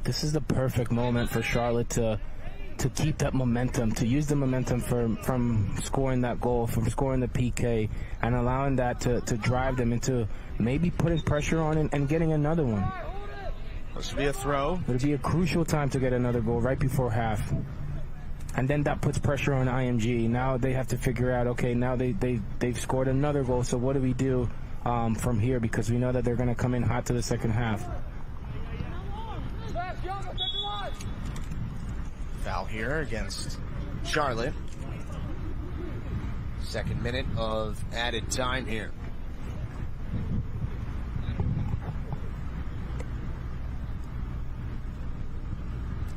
This is the perfect moment for Charlotte to keep that momentum, to use the momentum from scoring that goal, from scoring the PK, and allowing that to drive them into maybe putting pressure on and getting another one. This will be a throw. It'll be a crucial time to get another goal right before half. And then that puts pressure on IMG. Now they have to figure out, okay, now they've scored another goal, so what do we do from here? Because we know that they're going to come in hot to the second half. Foul here against Charlotte. Second minute of added time here.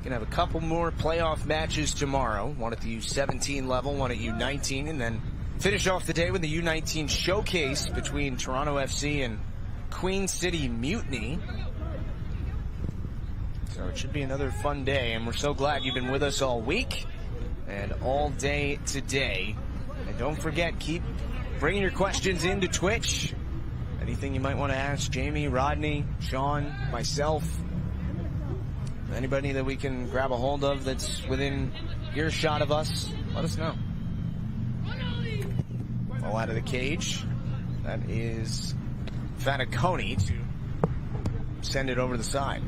Gonna have a couple more playoff matches tomorrow. One at the U17 level, one at U19, and then finish off the day with the U19 showcase between Toronto FC and Queen City Mutiny. So it should be another fun day, and we're so glad you've been with us all week and all day today. And don't forget, keep bringing your questions into Twitch. Anything you might want to ask Jamie, Rodney, Sean, myself, anybody that we can grab a hold of that's within earshot of us, let us know. Ball out of the cage. That is Faniconi to send it over the side.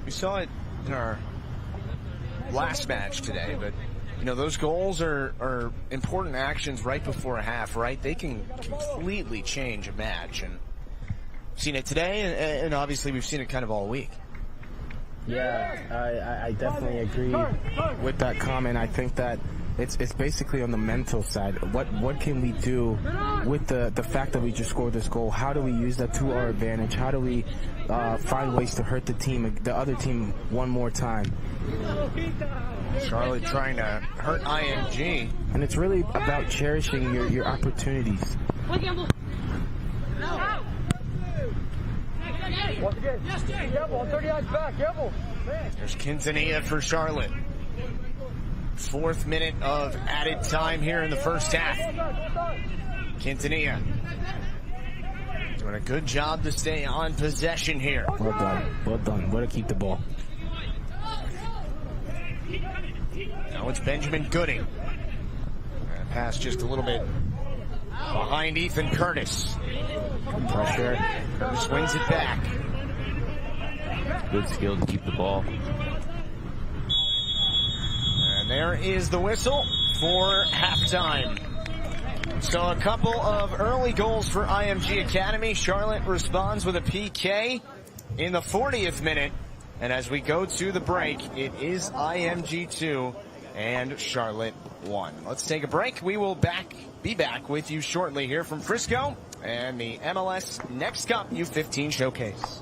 We saw it in our last match today, but you know, those goals are important actions right before a half, right? They can completely change a match, and we've seen it today, and obviously we've seen it kind of all week. Yeah, I definitely agree with that comment. I think that it's basically on the mental side. What can we do with the fact that we just scored this goal? How do we use that to our advantage? How do we find ways to hurt the other team one more time? Charlotte trying to hurt IMG. And it's really about cherishing your opportunities. There's Quintanilla for Charlotte. 4th minute of added time here in the first half. Quintanilla doing a good job to stay on possession here. Well done. Well done. Way to keep the ball. Now it's Benjamin Gooding. Pass just a little bit behind Ethan Curtis. Pressure. Curtis wins it back. Good skill to keep the ball. And there is the whistle for halftime. So a couple of early goals for IMG Academy. Charlotte responds with a PK in the 40th minute. And as we go to the break, it is IMG 2 and Charlotte 1. Let's take a break. We will be back with you shortly here from Frisco and the MLS NEXT Cup U15 Showcase.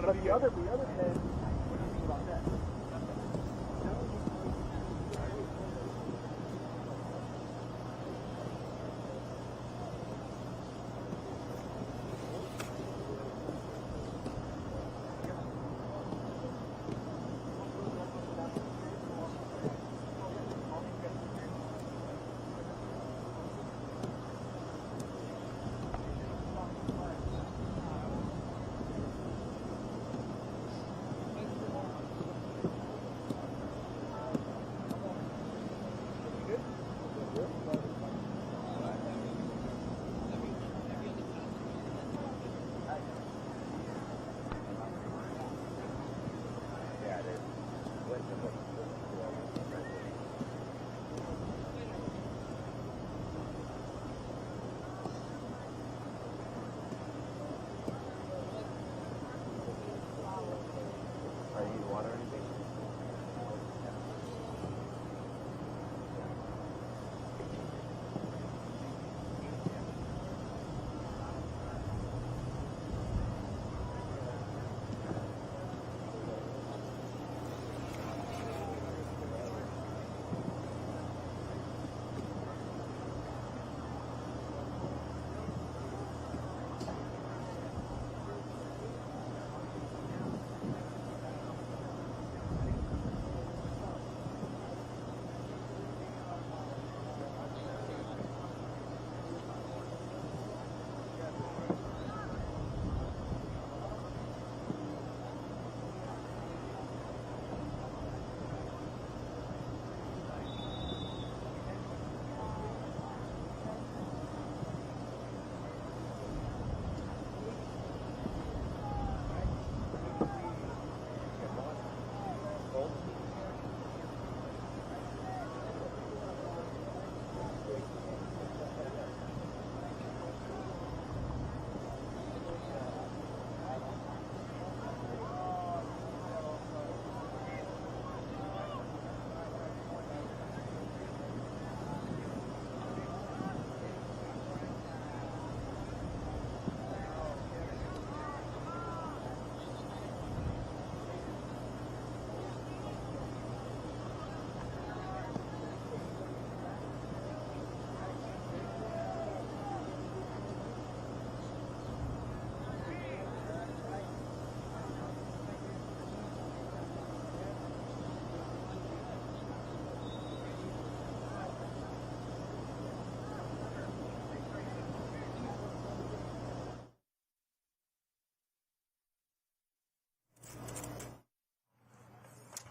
But the other head, what do you think about that?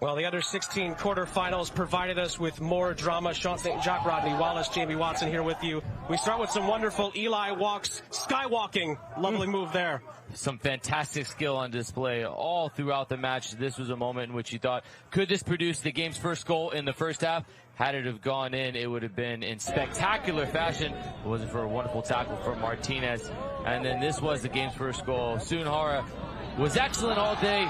Well, the under-16 quarterfinals provided us with more drama. Sean St. Jacques, Rodney Wallace, Jamie Watson here with you. We start with some wonderful Eli walks, skywalking. Lovely move there. Some fantastic skill on display all throughout the match. This was a moment in which you thought, could this produce the game's first goal in the first half? Had it have gone in, it would have been in spectacular fashion. It wasn't for a wonderful tackle from Martinez. And then this was the game's first goal. Sunhara was excellent all day.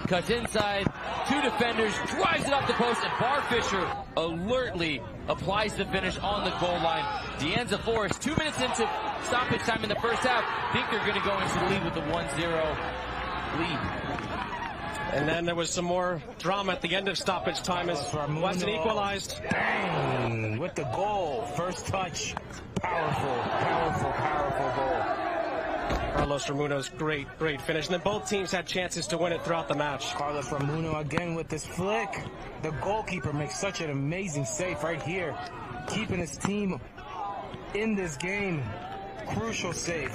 Cuts inside, 2 defenders, drives it up the post, and Barfisher alertly applies the finish on the goal line. Deanza Forrest, 2 minutes into stoppage time in the first half, think they're going to go into the lead with a 1-0 lead. And then there was some more drama at the end of stoppage time as Weston equalized. Bang! With the goal. First touch. Powerful goal. Carlos Ramuno's great finish. And then both teams had chances to win it throughout the match. Carlos Ramuno again with this flick. The goalkeeper makes such an amazing save right here. Keeping his team in this game. Crucial save.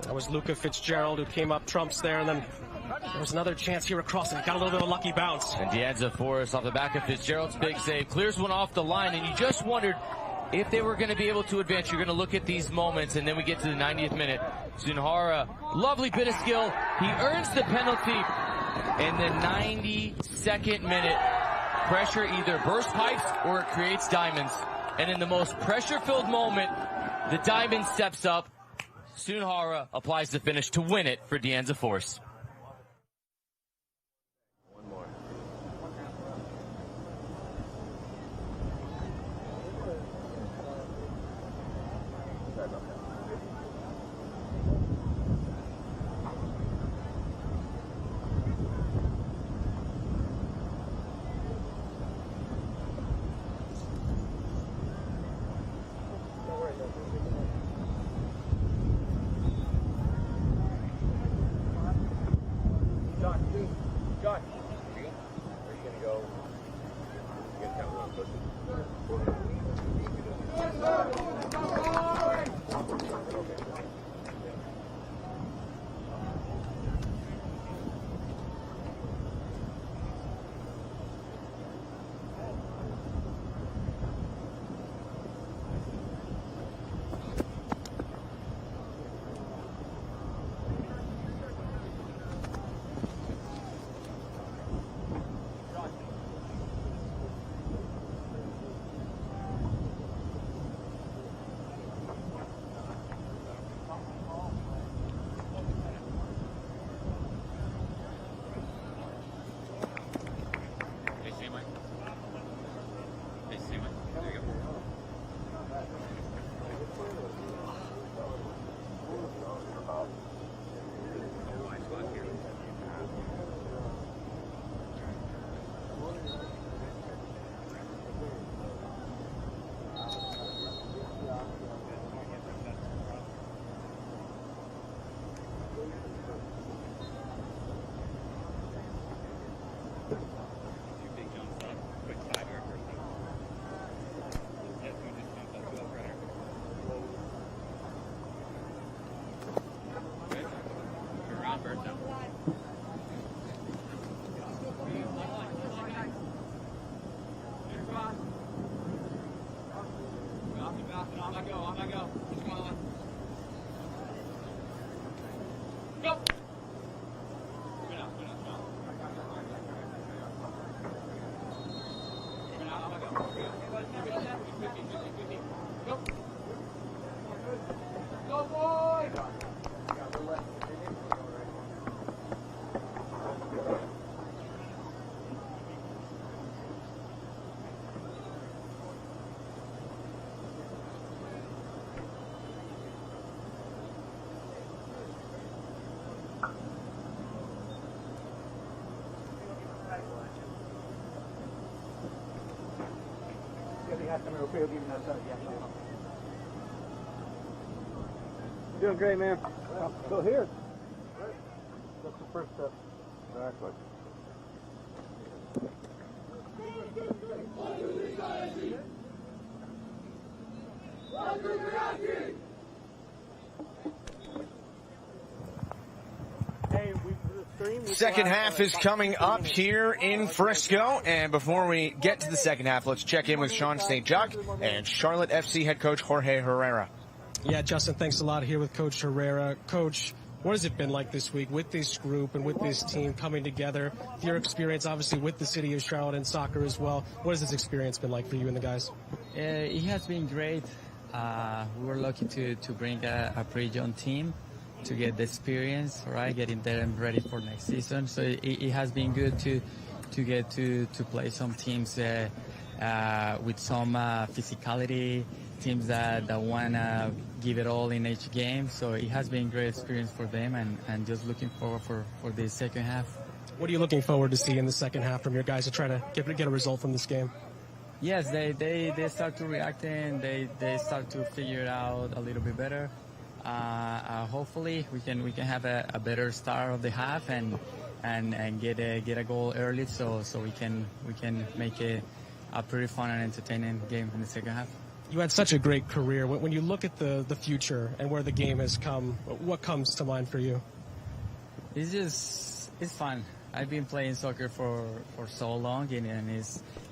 That was Luca Fitzgerald who came up trumps there, and then there was another chance here across and got a little bit of a lucky bounce. And Deanza Forrest off the back of Fitzgerald's big save, clears one off the line, and you just wondered if they were going to be able to advance. You're going to look at these moments, and then we get to the 90th minute. Sunhara, lovely bit of skill. He earns the penalty in the 92nd minute. Pressure either bursts pipes or it creates diamonds. And in the most pressure-filled moment, the diamond steps up. Sunhara applies the finish to win it for Deanza Forrest. You're doing great, man. Still here. That's the first step. Exactly. Hey, the stream Second half is coming up here in Frisco, and before we get to the second half, let's check in with Sean St. Jacques and Charlotte FC head coach Jorge Herrera. Yeah, Justin, thanks a lot here with Coach Herrera. Coach, what has it been like this week with this group and with this team coming together? Your experience, obviously, with the city of Charlotte and soccer as well. What has this experience been like for you and the guys? It has been great. We were lucky to bring a pretty young team to get the experience, right? Getting there and ready for next season. So it has been good to get to play some teams with some physicality, teams that want to give it all in each game. So it has been a great experience for them, and just looking forward for the second half. What are you looking forward to see in the second half from your guys to try to get a result from this game? Yes, they start to react and they start to figure it out a little bit better. Hopefully we can have a better start of the half and get a goal early so we can make a pretty fun and entertaining game in the second half. You had such a great career. When you look at the future and where the game has come, what comes to mind for you? It's fun. I've been playing soccer for so long, and it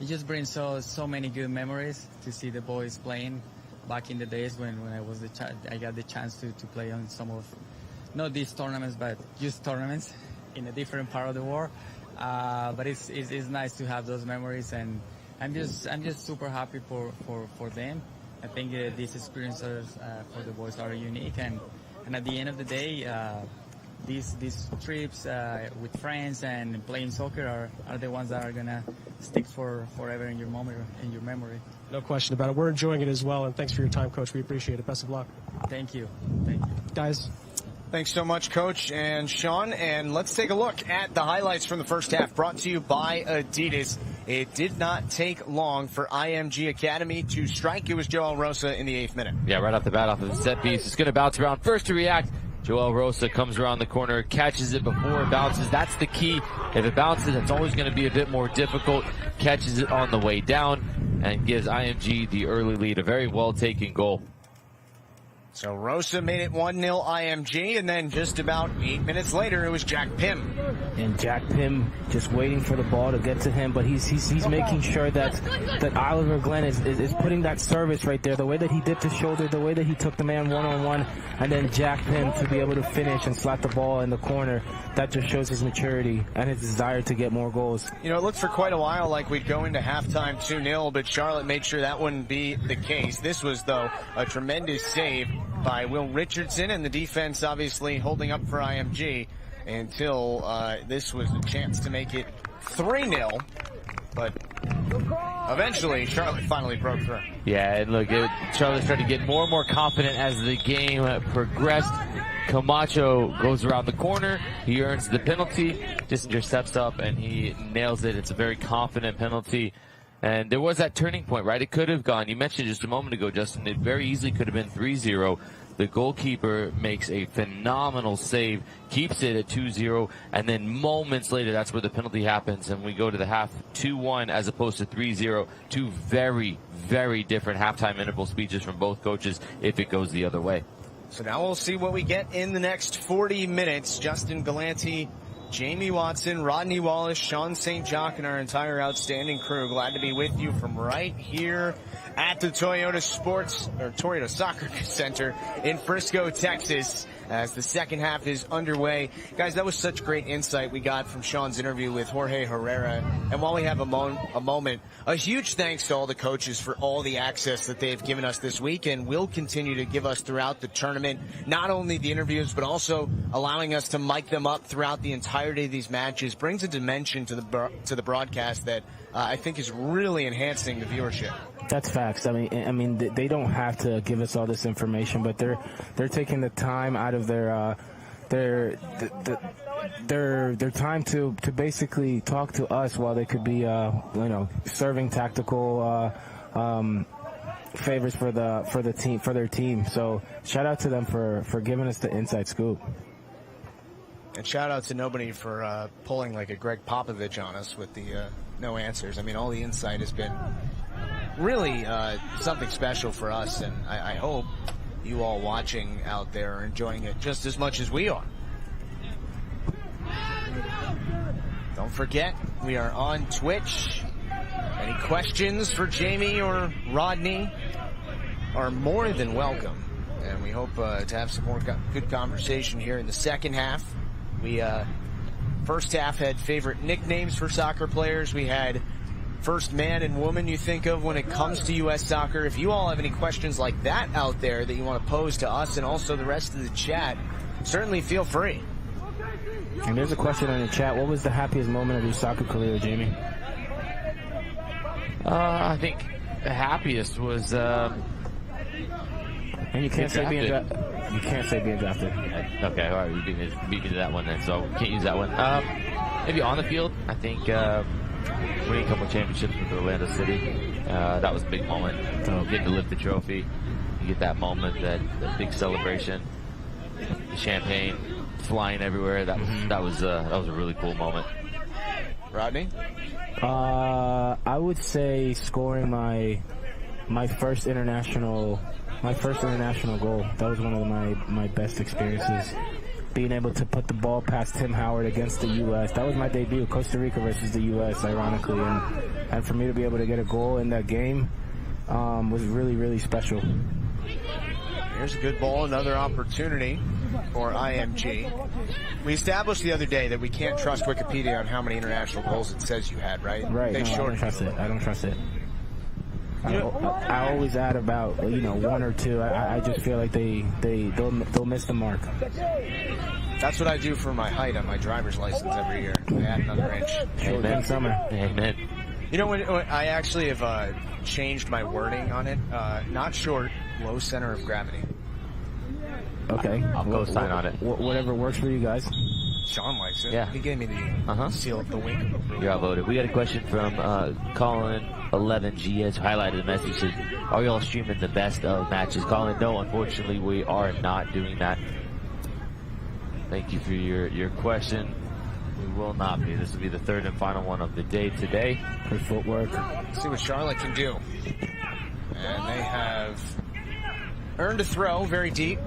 just brings so many good memories to see the boys playing back in the days when I got the chance to play on some of, not these tournaments, but youth tournaments in a different part of the world. But it's nice to have those memories, and I'm just super happy for them. I think these experiences for the boys are unique, and at the end of the day, these trips with friends and playing soccer are the ones that are gonna stick forever in your memory. No question about it. We're enjoying it as well, and thanks for your time, Coach. We appreciate it. Best of luck. Thank you, guys. Thanks so much, Coach and Sean. And let's take a look at the highlights from the first half, brought to you by Adidas. It did not take long for IMG Academy to strike. It was Joel Rosa in the 8th minute. Yeah, right off the bat, off of the set piece. It's going to bounce around. First to react, Joel Rosa comes around the corner, catches it before it bounces. That's the key. If it bounces, it's always going to be a bit more difficult. Catches it on the way down and gives IMG the early lead. A very well-taken goal. So Rosa made it 1-0 IMG, and then just about 8 minutes later, it was Jack Pym. And Jack Pym just waiting for the ball to get to him, but he's making sure that Oliver Glenn is putting that service right there, the way that he dipped his shoulder, the way that he took the man one-on-one, and then Jack Pym to be able to finish and slap the ball in the corner. That just shows his maturity and his desire to get more goals. You know, it looked for quite a while like we'd go into halftime 2-0, but Charlotte made sure that wouldn't be the case. This was, though, a tremendous save by Will Richardson, and the defense obviously holding up for IMG until this was a chance to make it 3-0. But eventually, Charlotte finally broke through. Yeah, and look, Charlotte started to get more and more confident as the game progressed. Camacho goes around the corner. He earns the penalty. Kissinger steps up, and he nails it. It's a very confident penalty. And there was that turning point, right? It could have gone. You mentioned just a moment ago, Justin, it very easily could have been 3-0. The goalkeeper makes a phenomenal save, keeps it at 2-0, and then moments later, that's where the penalty happens, and we go to the half 2-1 as opposed to 3-0. Two very, very different halftime interval speeches from both coaches if it goes the other way. So now we'll see what we get in the next 40 minutes. Justin Galanti, Jamie Watson, Rodney Wallace, Sean St. Jacques, and our entire outstanding crew. Glad to be with you from right here at the Toyota Soccer Center in Frisco, Texas, as the second half is underway. Guys, that was such great insight we got from Sean's interview with Jorge Herrera. And while we have a moment, a huge thanks to all the coaches for all the access that they've given us this week and will continue to give us throughout the tournament. Not only the interviews, but also allowing us to mic them up throughout the entirety of these matches brings a dimension to the broadcast that I think is really enhancing the viewership. That's facts. I mean, they don't have to give us all this information, but they're taking the time out of their time to basically talk to us while they could be serving tactical favors for their team. So shout out to them for giving us the inside scoop. And shout out to nobody for pulling like a Greg Popovich on us with the no answers. I mean, all the insight has been really something special for us, and I hope you all watching out there are enjoying it just as much as we are. Don't forget, we are on Twitch. Any questions for Jamie or Rodney are more than welcome. And we hope to have some more good conversation here in the second half. We, first half, had favorite nicknames for soccer players. We had first man and woman you think of when it comes to U.S. soccer. If you all have any questions like that out there that you want to pose to us and also the rest of the chat, certainly feel free. And there's a question in the chat. What was the happiest moment of your soccer career, Jamie? I think the happiest was... and you can't say being drafted. You can't say being drafted. Okay, all right, you beat me to that one then, so can't use that one. Maybe on the field, I think winning a couple of championships with Orlando City, that was a big moment. Getting to lift the trophy, you get that moment, that big celebration, the champagne flying everywhere. That was a really cool moment. Rodney? I would say scoring my first international goal. That was one of my best experiences. Being able to put the ball past Tim Howard against the U.S. That was my debut, Costa Rica versus the U.S., ironically. And for me to be able to get a goal in that game was really, really special. Here's a good ball, another opportunity for IMG. We established the other day that we can't trust Wikipedia on how many international goals it says you had, right? Right. They I don't trust it. I don't trust it. I always add about one or two. I just feel like they'll miss the mark. That's what I do for my height on my driver's license every year. I add another inch. Amen. Summer. Amen. You know, when I actually have changed my wording on it. Not short, low center of gravity. Okay. I'll go sign on it. Whatever works for you guys. Sean likes it. Yeah. He gave me the seal of the wink. You're outvoted. We got a question from Colin11G has highlighted the message. Says, are y'all streaming the best of matches? Colin, no, unfortunately, we are not doing that. Thank you for your question. We will not be. This will be the third and final one of the day today. Good footwork. See what Charlotte can do. And they have earned a throw very deep.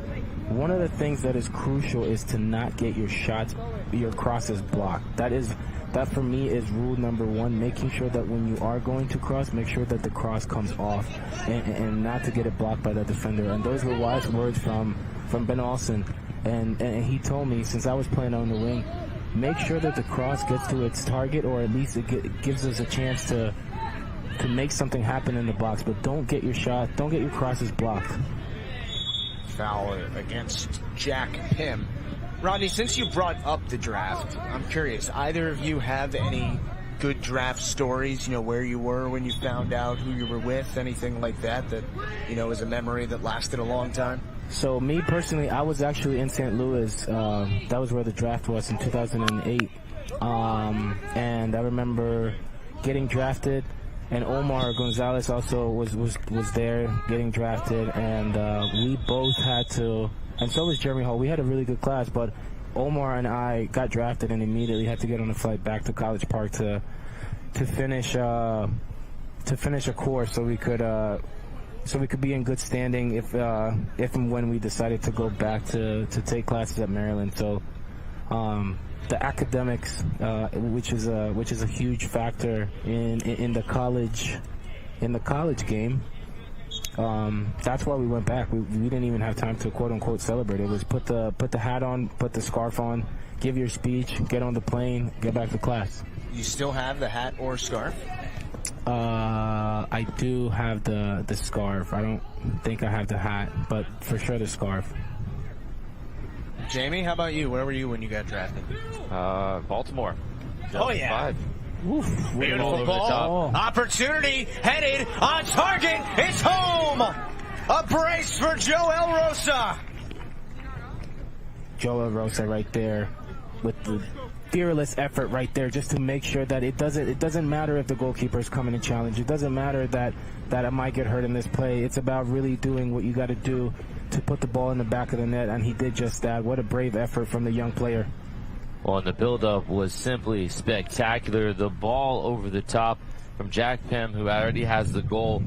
One of the things that is crucial is to not get your crosses blocked. That for me is rule number one, making sure that when you are going to cross, make sure that the cross comes off and not to get it blocked by the defender. And those were wise words from Ben Olsen. And he told me, since I was playing on the wing, make sure that the cross gets to its target, or at least it gives us a chance to make something happen in the box. But don't get your crosses blocked. Foul against Jack Pym. Rodney, since you brought up the draft, I'm curious, either of you have any good draft stories, where you were when you found out who you were with, anything like that is a memory that lasted a long time? So me personally, I was actually in St. Louis. That was where the draft was in 2008. And I remember getting drafted, and Omar Gonzalez also was there getting drafted, and we both had to, and so was Jeremy Hall. We had a really good class, but Omar and I got drafted and immediately had to get on a flight back to College Park to finish a course so we could be in good standing if and when we decided to go back to take classes at Maryland. So the academics, which is a huge factor in the college game. That's why we went back. We didn't even have time to quote unquote celebrate. It was put the hat on, put the scarf on, give your speech, get on the plane, get back to class. You still have the hat or scarf? I do have the scarf. I don't think I have the hat, but for sure the scarf. Jamie, how about you? Where were you when you got drafted? Baltimore. Oh, yeah. Oof, Beautiful ball. Opportunity headed on target. It's home. A brace for Joel Rosa. Joel Rosa right there with the fearless effort right there, just to make sure that it doesn't matter if the goalkeeper is coming to challenge. It doesn't matter that I might get hurt in this play. It's about really doing what you got to do to put the ball in the back of the net, and he did just that. What a brave effort from the young player. Well, and the build-up was simply spectacular. The ball over the top from Jack Pym, who already has the goal,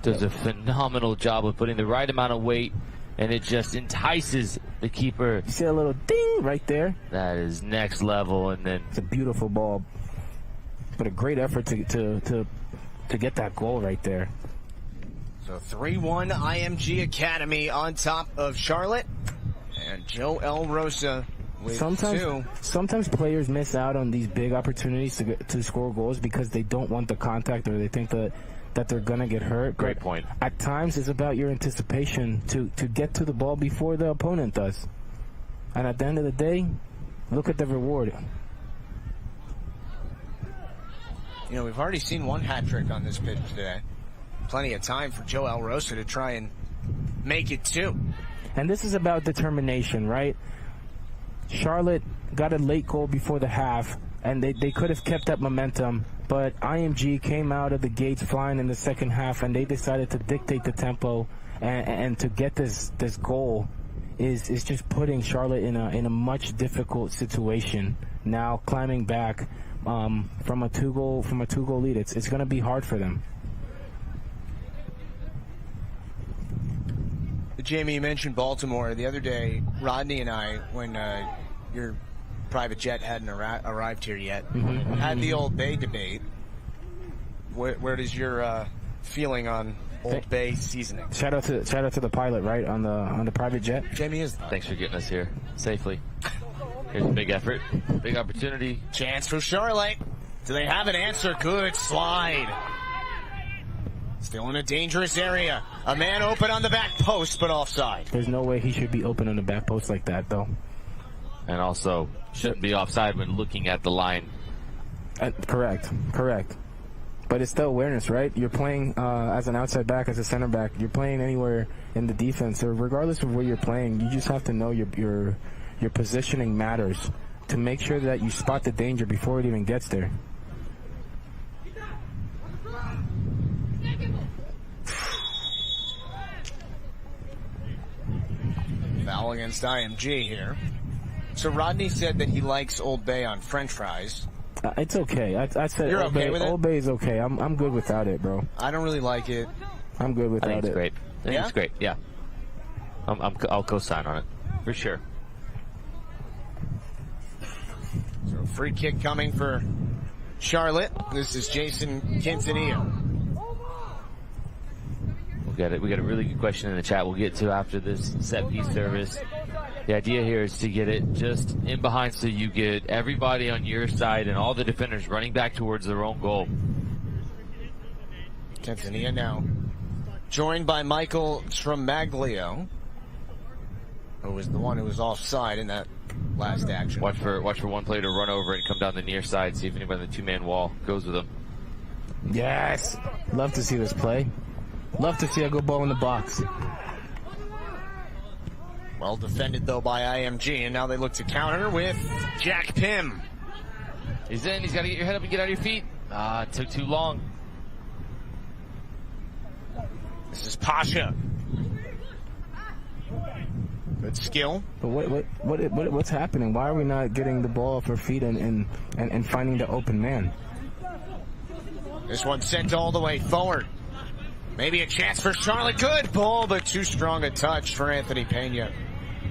does a phenomenal job of putting the right amount of weight, and it just entices the keeper. You see a little ding right there? That is next level, and then it's a beautiful ball. But a great effort to get that goal right there. So 3-1 IMG Academy on top of Charlotte. And Joel Rosa with 2. Sometimes players miss out on these big opportunities to score goals because they don't want the contact, or they think that they're going to get hurt. Great point. At times, it's about your anticipation to get to the ball before the opponent does. And at the end of the day, look at the reward. You know, we've already seen 1 hat trick on this pitch today. Plenty of time for Joel Rosa to try and make it 2. And this is about determination, right? Charlotte got a late goal before the half, and they could have kept that momentum, but IMG came out of the gates flying in the second half, and they decided to dictate the tempo, and to get this goal is just putting Charlotte in a much difficult situation. Now climbing back from a two goal lead, it's going to be hard for them. Jamie, you mentioned Baltimore. The other day, Rodney and I, when your private jet hadn't arrived here yet, had the Old Bay debate. Where does your feeling on Old Bay seasoning? Shout out to the pilot, right, on the private jet. Jamie is. Thanks for getting us here safely. Here's a big effort, big opportunity. Chance for Charlotte. Do they have an answer? Good slide. Still in a dangerous area. A man open on the back post, but offside. There's no way he should be open on the back post like that, though. And also, shouldn't be offside when looking at the line. Correct. But it's still awareness, right? You're playing as an outside back, as a center back. You're playing anywhere in the defense, or regardless of where you're playing, you just have to know your positioning matters to make sure that you spot the danger before it even gets there. Foul against IMG here. So Rodney said that he likes Old Bay on French fries. It's okay. I said You're Old okay Bay. with it? Old Bay is okay. I'm good without it, bro. I don't really like it. I'm good without I think it's it. great. I think it's great. Yeah, I'll co-sign on it for sure. So free kick coming for Charlotte. This is Jason Quintanilla. We got a really good question in the chat we'll get to after this set piece service. The idea here is to get it just in behind so you get everybody on your side and all the defenders running back towards their own goal. Quintanilla now joined by Michael Tremaglio, who was the one who was offside in that last action. Watch for one player to run over and come down the near side, see if anybody on the 2-man wall goes with him. Yes. Love to see this play. Love to see a good ball in the box. Well defended, though, by IMG, and now they look to counter with Jack Pym. He's in. He's got to get your head up and get out of your feet. It took too long. This is Pasha. Good skill. But what's happening? Why are we not getting the ball off our feet and finding the open man? This one sent all the way forward. Maybe a chance for Charlotte. Good ball, but too strong a touch for Anthony Pena.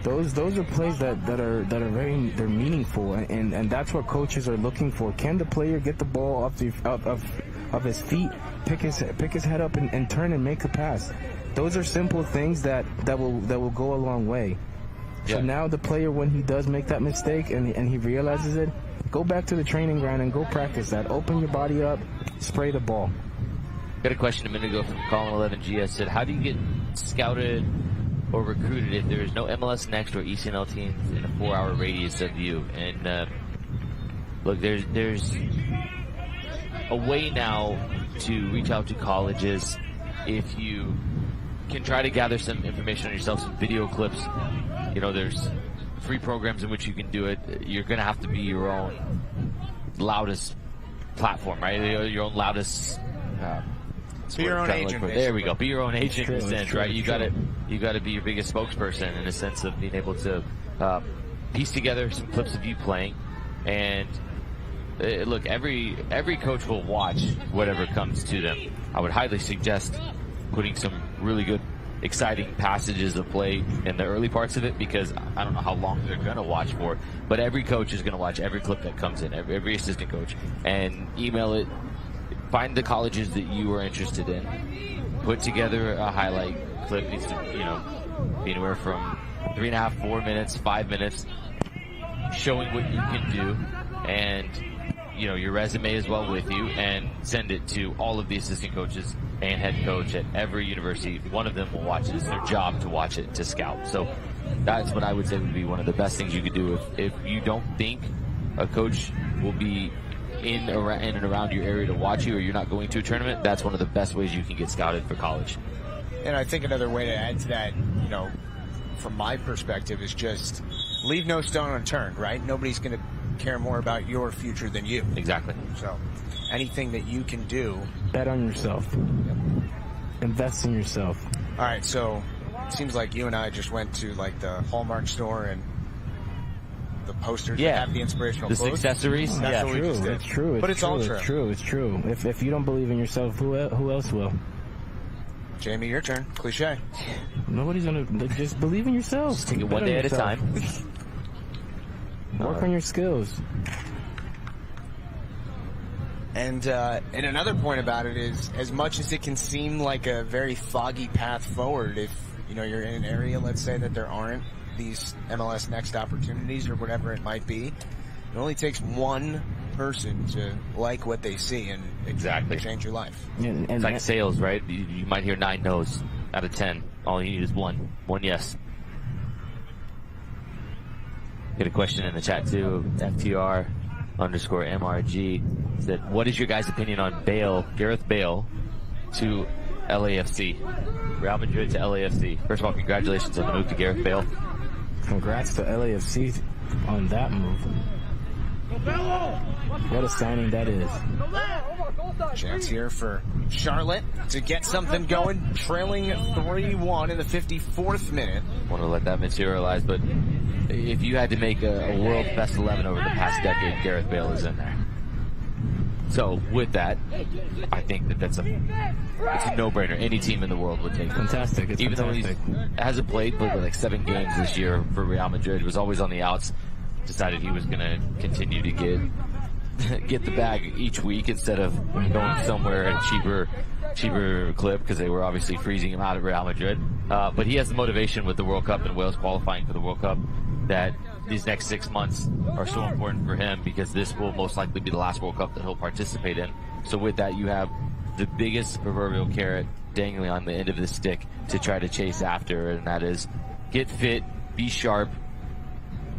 Those are plays that are they're meaningful, and that's what coaches are looking for. Can the player get the ball off his feet, pick his head up and turn and make the pass? Those are simple things that will go a long way. So now the player, when he does make that mistake and he realizes it, go back to the training ground and go practice that. Open your body up, spray the ball. Got a question a minute ago from Colin 11GS. Said, how do you get scouted or recruited if there is no MLS Next or ECNL teams in a 4-hour radius of you? And look, there's a way now to reach out to colleges if you can try to gather some information on yourself, some video clips. You know, there's free programs in which you can do it. You're going to have to be your own loudest platform, right? Your own loudest. Be your own agent. There we go. Be your own agent in a sense, true, right? You got to be your biggest spokesperson in a sense of being able to piece together some clips of you playing. And look, every coach will watch whatever comes to them. I would highly suggest putting some really good exciting passages of play in the early parts of it, because I don't know how long they're going to watch for, but every coach is going to watch every clip that comes in, every assistant coach, and email it. Find the colleges that you are interested in. Put together a highlight clip. Needs to, be anywhere from 3.5, 4 minutes, 5 minutes, showing what you can do, and your resume as well with you, and send it to all of the assistant coaches and head coach at every university. One of them will watch it. It's their job to watch it, to scout. So that's what I would say would be one of the best things you could do. If you don't think a coach will be in and around your area to watch you, or you're not going to a tournament, that's one of the best ways you can get scouted for college. And I think another way to add to that, from my perspective, is just leave no stone unturned, right? Nobody's going to care more about your future than you. Exactly. So anything that you can do. Bet on yourself. Yep. Invest in yourself. All right, so it seems like you and I just went to like the Hallmark store and the posters that have the inspirational quotes. Accessories. That's what we just did. It's true. But it's all true. It's true. It's true. If you don't believe in yourself, who else will? Jamie, your turn. Cliche. Nobody's gonna just believe in yourself. Just take it one day at a time. Work on your skills. And another point about it is, as much as it can seem like a very foggy path forward, if you're in an area, let's say, that there aren't these MLS Next opportunities or whatever it might be, it only takes one person to like what they see and exactly change your life. And it's like sales, right? You might hear 9 no's out of 10. All you need is one yes. Get a question in the chat too. FTR_MRG said, what is your guys' opinion on Gareth Bale to LAFC? Real Madrid to LAFC. First of all, congratulations on the move to Gareth Bale. Congrats to LAFC on that move. What a signing that is. Chance here for Charlotte to get something going, trailing 3-1 in the 54th minute. Want to let that materialize, but if you had to make a world best 11 over the past decade, Gareth Bale is in there. So with that, I think it's a no-brainer. Any team in the world would take it. Fantastic. It's even fantastic. Though he hasn't played like 7 games this year for Real Madrid, was always on the outs, decided he was going to continue to get the bag each week instead of going somewhere at a cheaper clip, because they were obviously freezing him out at Real Madrid. But he has the motivation with the World Cup and Wales qualifying for the World Cup that these next 6 months are so important for him, because this will most likely be the last World Cup that he'll participate in. So with that, you have the biggest proverbial carrot dangling on the end of the stick to try to chase after, and that is get fit, be sharp,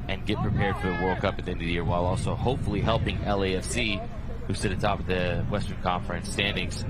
and get prepared for the World Cup at the end of the year, while also hopefully helping LAFC, who sit atop of the Western Conference standings,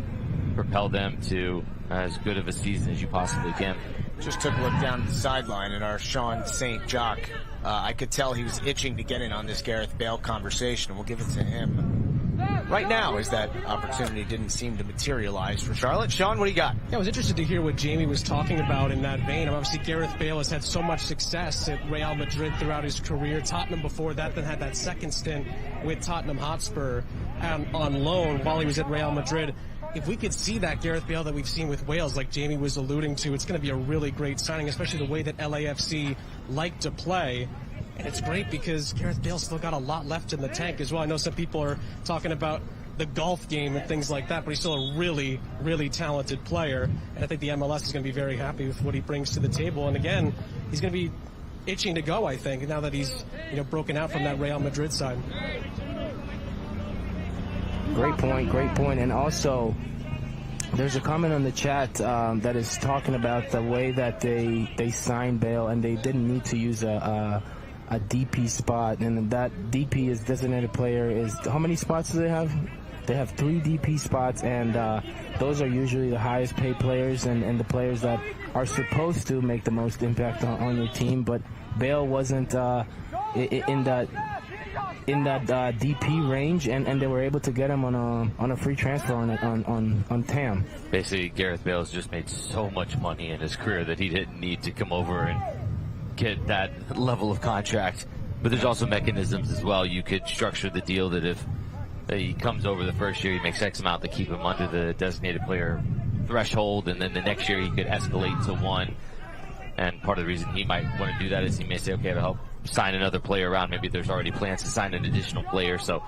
propel them to as good of a season as you possibly can. Just took a look down the sideline at our Sean St. Jock. I could tell he was itching to get in on this Gareth Bale conversation. We'll give it to him right now, as that opportunity didn't seem to materialize for Charlotte. Sean, what do you got? Yeah, I was interested to hear what Jamie was talking about in that vein. Obviously, Gareth Bale has had so much success at Real Madrid throughout his career. Tottenham before that, then had that second stint with Tottenham Hotspur on loan while he was at Real Madrid. If we could see that Gareth Bale that we've seen with Wales, like Jamie was alluding to, it's going to be a really great signing, especially the way that LAFC like to play. And it's great because Gareth Bale's still got a lot left in the tank as well. I know some people are talking about the golf game and things like that, but he's still a really, really talented player. And I think the MLS is going to be very happy with what he brings to the table. And again, he's going to be itching to go, I think, now that he's broken out from that Real Madrid side. Great point. And also, there's a comment on the chat that is talking about the way that they signed Bale, and they didn't need to use a DP spot, and that DP is designated player. Is how many spots do they have? They have 3 DP spots, and those are usually the highest paid players and the players that are supposed to make the most impact on your team. But Bale wasn't in that DP range, and they were able to get him on a free transfer on TAM. Basically, Gareth Bale's just made so much money in his career that he didn't need to come over and get that level of contract. But there's also mechanisms as well. You could structure the deal that if he comes over the first year, he makes X amount to keep him under the designated player threshold, and then the next year he could escalate to 1. And part of the reason he might want to do that is he may say, okay, to help sign another player around. Maybe there's already plans to sign an additional player. So,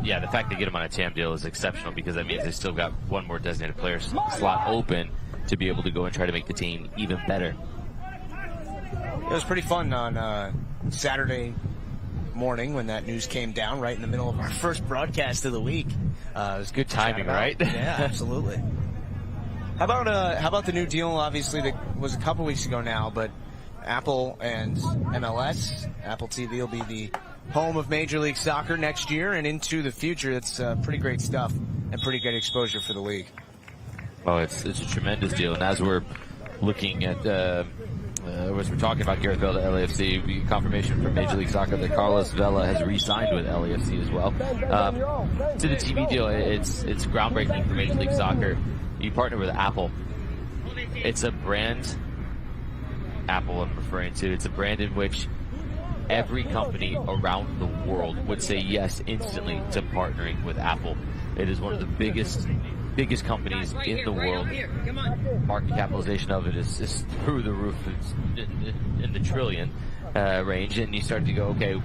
yeah, the fact they get him on a TAM deal is exceptional, because that means they still got one more designated player slot open to be able to go and try to make the team even better. It was pretty fun on Saturday morning when that news came down right in the middle of our first broadcast of the week. It was good timing, right? Yeah, absolutely. How about the new deal? Obviously, that was a couple weeks ago now, but Apple and MLS, Apple TV will be the home of Major League Soccer next year and into the future. It's pretty great stuff and pretty great exposure for the league. Oh, it's a tremendous deal, and as we're looking at, as we're talking about Gareth Bale to LAFC, we get confirmation from Major League Soccer that Carlos Vela has re-signed with LAFC as well. To the TV deal, it's groundbreaking for Major League Soccer. You partner with Apple. It's a brand, Apple I'm referring to, it's a brand in which every company around the world would say yes instantly to partnering with Apple. It is one of the biggest companies in the world. Market capitalization of it is through the roof. It's in the trillion range, and you start to go, okay,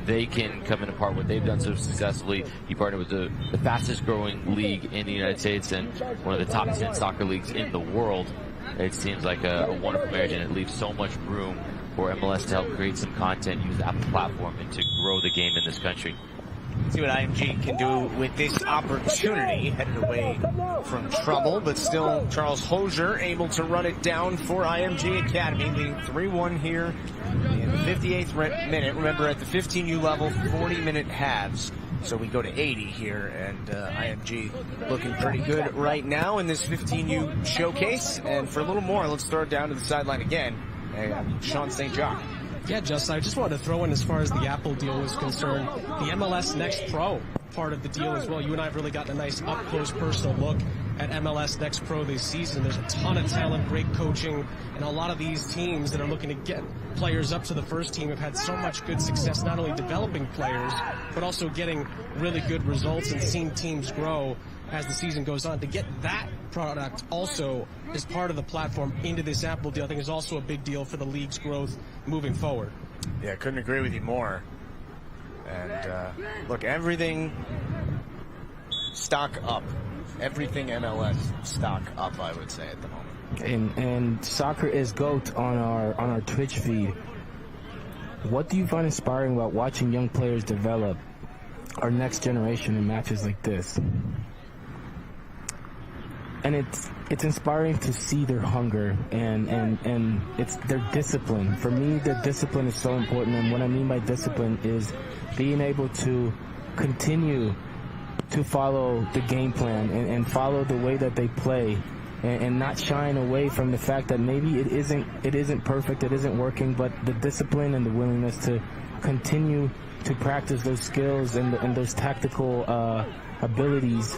they can come in and part what they've done so successfully. You partner with the fastest growing league in the United States and one of the top 10 soccer leagues in the world. It seems like a wonderful marriage, and it leaves so much room for MLS to help create some content, use the Apple platform, and to grow the game in this country. See what IMG can do with this opportunity. Headed away from trouble, but still Charles Hosier able to run it down for IMG Academy, leading 3-1 here in the 58th minute. Remember, at the 15U level, 40-minute halves. So we go to 80 here, and IMG looking pretty good right now in this 15U showcase. And for a little more, let's throw it down to the sideline again. Sean St. John. Yeah, Justin, I just wanted to throw in, as far as the Apple deal was concerned, the MLS Next Pro part of the deal as well. You and I have really gotten a nice up-close personal look at MLS Next Pro this season. There's a ton of talent, great coaching, and a lot of these teams that are looking to get players up to the first team have had so much good success, not only developing players, but also getting really good results and seeing teams grow as the season goes on. To get that product also as part of the platform into this Apple deal, I think is also a big deal for the league's growth moving forward. Yeah, couldn't agree with you more. And look, everything stock up. Everything MLS stock up, I would say, at the moment. And soccer is GOAT on our Twitch feed. What do you find inspiring about watching young players develop our next generation in matches like this? And it's inspiring to see their hunger and it's their discipline. For me, their discipline is so important, and what I mean by discipline is being able to continue to follow the game plan and follow the way that they play, and not shying away from the fact that maybe it isn't perfect, it isn't working, but the discipline and the willingness to continue to practice those skills and those tactical abilities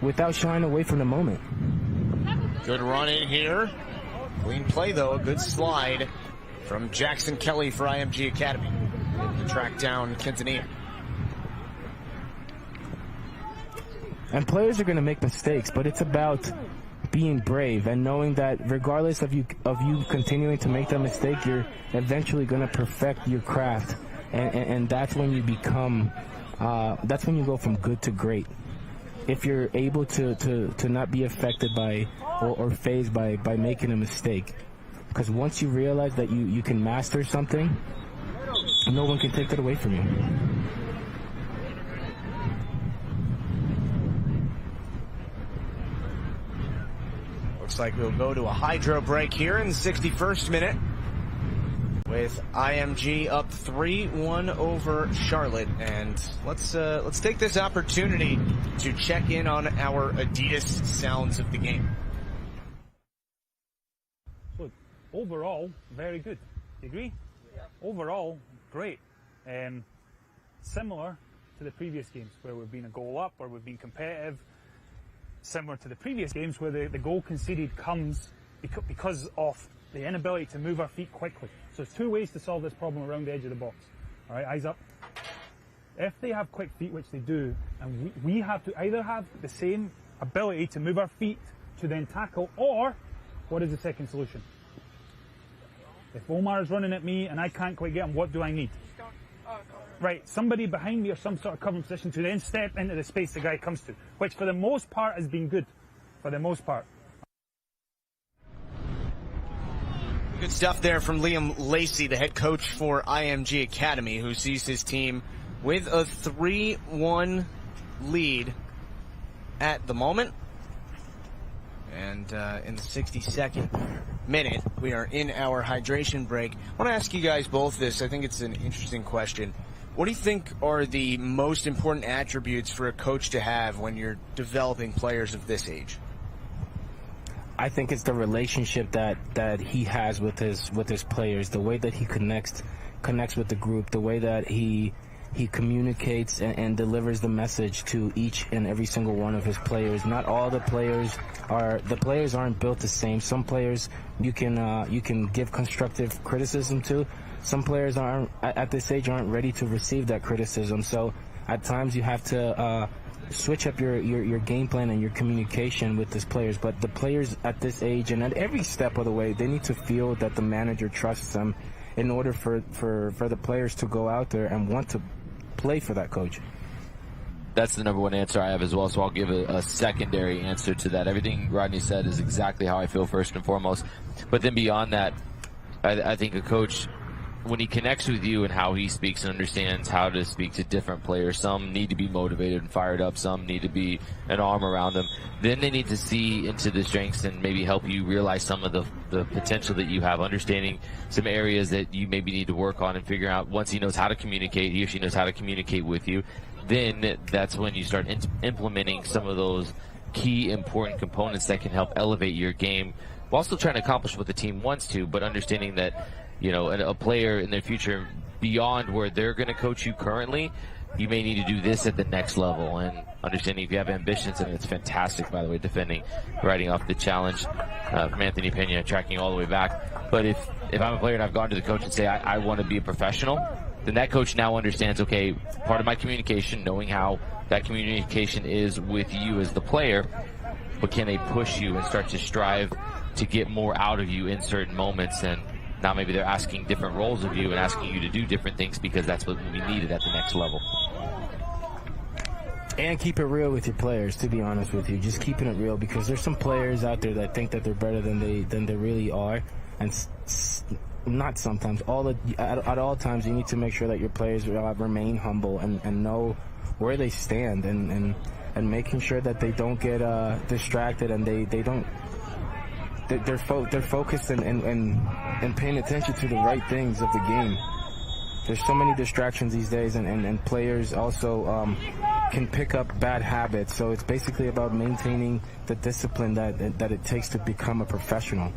without shying away from the moment. Good run in here. Clean play, though. A good slide from Jackson Kelly for IMG Academy. Able to track down Quintanilla. And players are going to make mistakes, but it's about being brave and knowing that regardless of you continuing to make that mistake, you're eventually going to perfect your craft, and that's when you become, that's when you go from good to great. If you're able to not be affected by or fazed by making a mistake. Because once you realize that you can master something, no one can take that away from you. Looks like we'll go to a hydro break here in the 61st minute, with IMG up 3-1 over Charlotte. And let's take this opportunity to check in on our Adidas sounds of the game. Look, overall, very good. You agree? Yeah. Overall, great. Similar to the previous games where we've been a goal up or we've been competitive. Similar to the previous games where the goal conceded comes because of the inability to move our feet quickly. So there's two ways to solve this problem around the edge of the box. All right, eyes up. If they have quick feet, which they do, and we have to either have the same ability to move our feet to then tackle, or what is the second solution? If Omar is running at me and I can't quite get him, what do I need? Right, somebody behind me or some sort of covering position to then step into the space the guy comes to, which for the most part has been good, for the most part. Good stuff there from Liam Lacey, the head coach for IMG Academy, who sees his team with a 3-1 lead at the moment. And in the 62nd minute, we are in our hydration break. I want to ask you guys both this. I think it's an interesting question. What do you think are the most important attributes for a coach to have when you're developing players of this age? I think it's the relationship that he has with his players, the way that he connects with the group, the way that he communicates and delivers the message to each and every single one of his players. Not all the players aren't built the same. Some players you can give constructive criticism to. Some players at this age aren't ready to receive that criticism. So at times you have to switch up your game plan and your communication with these players. But the players at this age and at every step of the way, they need to feel that the manager trusts them in order for the players to go out there and want to play for that coach. That's the number one answer I have as well, so I'll give a secondary answer to that. Everything Rodney said is exactly how I feel first and foremost. But then beyond that, I think a coach, when he connects with you and how he speaks and understands how to speak to different players, some need to be motivated and fired up, some need to be an arm around them. Then they need to see into the strengths and maybe help you realize some of the potential that you have, understanding some areas that you maybe need to work on and figure out. Once he knows how to communicate, he or she knows how to communicate with you, then that's when you start implementing some of those key important components that can help elevate your game while still trying to accomplish what the team wants to, but understanding that, you know, a player in their future beyond where they're going to coach you currently, you may need to do this at the next level. And understanding if you have ambitions, and it's fantastic, by the way, defending, riding off the challenge from Anthony Pena, tracking all the way back. But if I'm a player and I've gone to the coach and say, I want to be a professional, then that coach now understands, okay, part of my communication, knowing how that communication is with you as the player, but can they push you and start to strive to get more out of you in certain moments? And now maybe they're asking different roles of you and asking you to do different things because that's what we needed at the next level. And keep it real with your players, to be honest with you. Just keeping it real, because there's some players out there that think that they're better than they really are. And not sometimes. At all times, you need to make sure that your players remain humble and know where they stand and making sure that they don't get distracted and they don't. They're focused and paying attention to the right things of the game. There's so many distractions these days, and players also can pick up bad habits. So it's basically about maintaining the discipline that it takes to become a professional.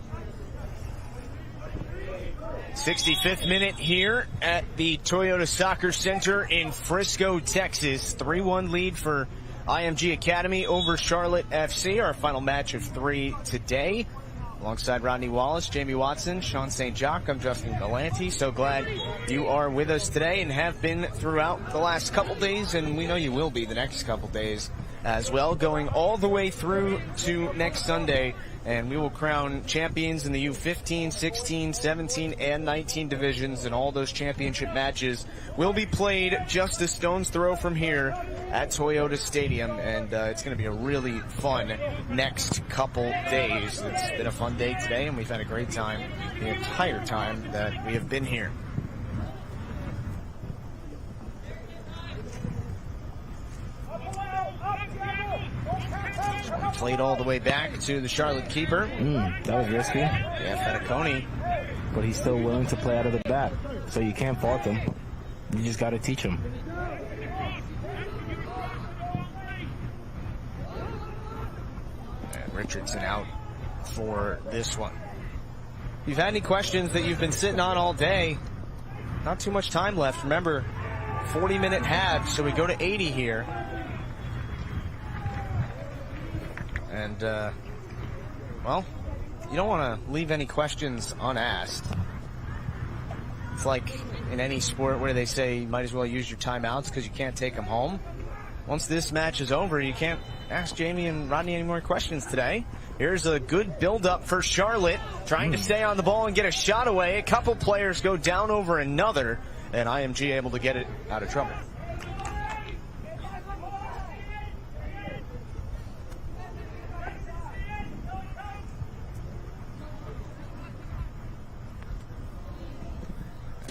65th minute here at the Toyota Soccer Center in Frisco, Texas. 3-1 lead for IMG Academy over Charlotte FC, our final match of 3 today. Alongside Rodney Wallace, Jamie Watson, Sean St. Jacques, I'm Justin Galanti. So glad you are with us today and have been throughout the last couple days, and we know you will be the next couple days as well, going all the way through to next Sunday. And we will crown champions in the U15, 16, 17, and 19 divisions, and all those championship matches will be played just a stone's throw from here at Toyota Stadium, and it's going to be a really fun next couple days. It's been a fun day today, and we've had a great time the entire time that we have been here. Played all the way back to the Charlotte keeper. That was risky. Yeah, Fediconi. But he's still willing to play out of the bat, so you can't fault him. You just got to teach him. And Richardson out for this one. If you've had any questions that you've been sitting on all day, not too much time left. Remember, 40-minute halves, so we go to 80 here. And, well, you don't want to leave any questions unasked. It's like in any sport where they say you might as well use your timeouts because you can't take them home. once this match is over, you can't ask Jamie and Rodney any more questions today. Here's a good build-up for Charlotte, trying to stay on the ball and get a shot away. A couple players go down over another, and IMG able to get it out of trouble.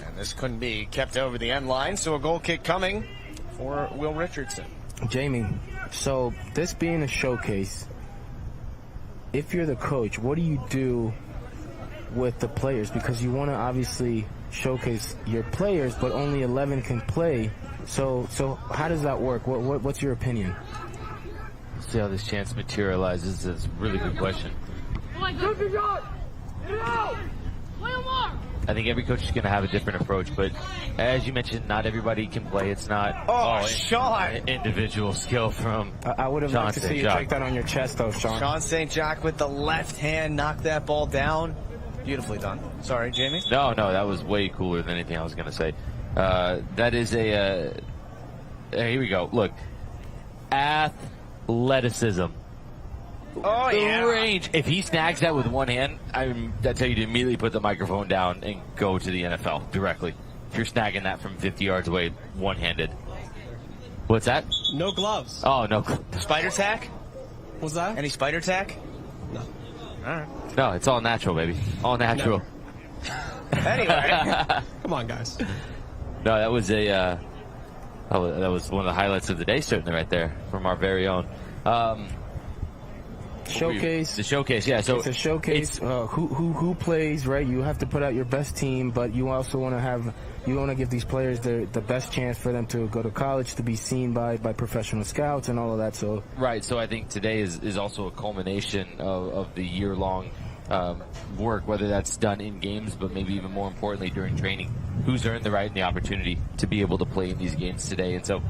And this couldn't be kept over the end line, so a goal kick coming for Will Richardson. Jamie, so this being a showcase, if you're the coach, what do you do with the players? Because you want to obviously showcase your players, but only 11 can play. So how does that work? What's your opinion? See how this chance materializes. That's a really good question. I think every coach is going to have a different approach, but as you mentioned, not everybody can play. It's not Sean! Individual skill from I would have liked to see you take that on your chest, though, Sean. Sean St. Jacques with the left hand knocked that ball down. Beautifully done. Sorry, Jamie? No, that was way cooler than anything I was going to say. That is here we go. Look, athleticism. Oh, yeah. Range. If he snags that with one hand, I tell you to immediately put the microphone down and go to the NFL directly. If you're snagging that from 50 yards away, one-handed. What's that? No gloves. Oh, no. Spider tack? Was that? Any spider tack? No. All right. No, it's all natural, baby. All natural. Anyway. Come on, guys. No, that was that was one of the highlights of the day, certainly, right there, from our very own. Showcase. The showcase, yeah. So it's a showcase. Who plays, right? You have to put out your best team, but you also want to give these players the best chance for them to go to college, to be seen by professional scouts and all of that. So right. So I think today is also a culmination of the year-long work, whether that's done in games, but maybe even more importantly during training. Who's earned the right and the opportunity to be able to play in these games today? And so